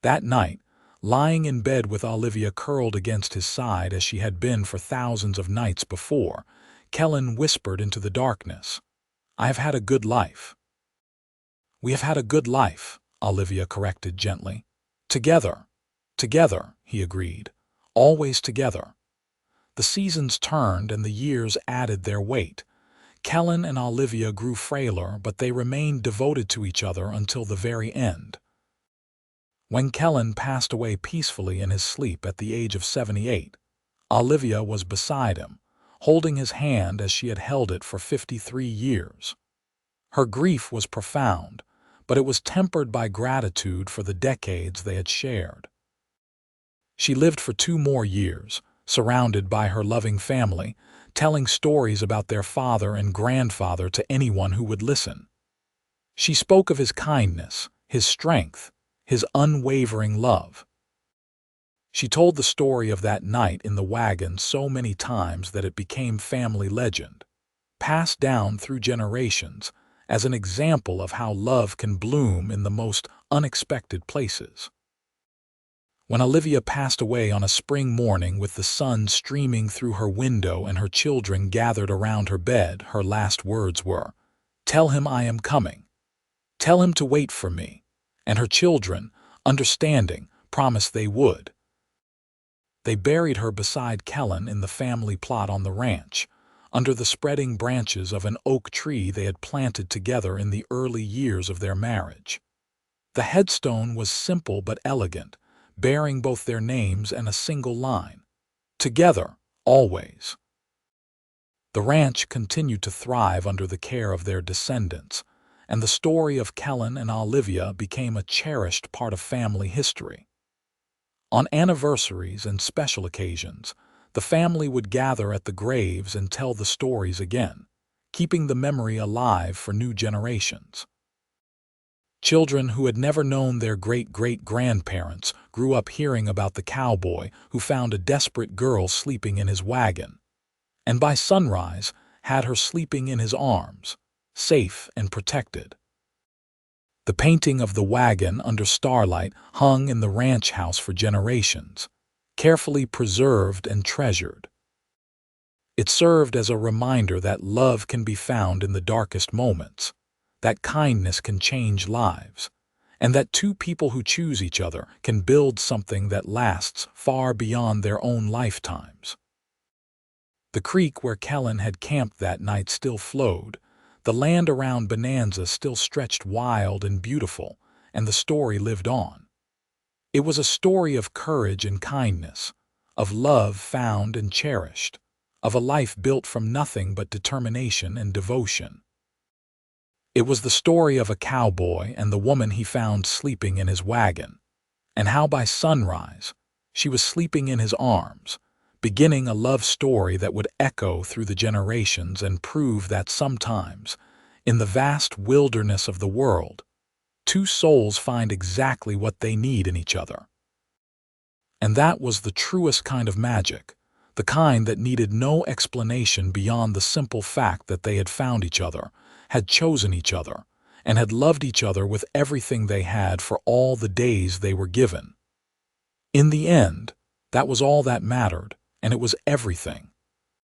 That night, lying in bed with Olivia curled against his side as she had been for thousands of nights before, Kellan whispered into the darkness, "I have had a good life." "We have had a good life," Olivia corrected gently. "Together." "Together," he agreed. "Always together." The seasons turned and the years added their weight. Kellan and Olivia grew frailer, but they remained devoted to each other until the very end. When Kellan passed away peacefully in his sleep at the age of 78, Olivia was beside him, holding his hand as she had held it for 53 years. Her grief was profound, but it was tempered by gratitude for the decades they had shared. She lived for 2 more years, surrounded by her loving family, telling stories about their father and grandfather to anyone who would listen. She spoke of his kindness, his strength, his unwavering love. She told the story of that night in the wagon so many times that it became family legend, passed down through generations as an example of how love can bloom in the most unexpected places. When Olivia passed away on a spring morning with the sun streaming through her window and her children gathered around her bed, her last words were, "Tell him I am coming. Tell him to wait for me." And her children, understanding, promised they would. They buried her beside Kellan in the family plot on the ranch, under the spreading branches of an oak tree they had planted together in the early years of their marriage. The headstone was simple but elegant, bearing both their names and a single line, "Together, always." The ranch continued to thrive under the care of their descendants, and the story of Kellan and Olivia became a cherished part of family history. On anniversaries and special occasions, the family would gather at the graves and tell the stories again, keeping the memory alive for new generations. Children who had never known their great-great-grandparents grew up hearing about the cowboy who found a desperate girl sleeping in his wagon, and by sunrise had her sleeping in his arms, safe and protected. The painting of the wagon under starlight hung in the ranch house for generations, carefully preserved and treasured. It served as a reminder that love can be found in the darkest moments, that kindness can change lives, and that two people who choose each other can build something that lasts far beyond their own lifetimes. The creek where Kellan had camped that night still flowed, the land around Bonanza still stretched wild and beautiful, and the story lived on. It was a story of courage and kindness, of love found and cherished, of a life built from nothing but determination and devotion. It was the story of a cowboy and the woman he found sleeping in his wagon, and how by sunrise she was sleeping in his arms, beginning a love story that would echo through the generations and prove that sometimes, in the vast wilderness of the world, two souls find exactly what they need in each other. And that was the truest kind of magic, the kind that needed no explanation beyond the simple fact that they had found each other, had chosen each other, and had loved each other with everything they had for all the days they were given. In the end, that was all that mattered, and it was everything.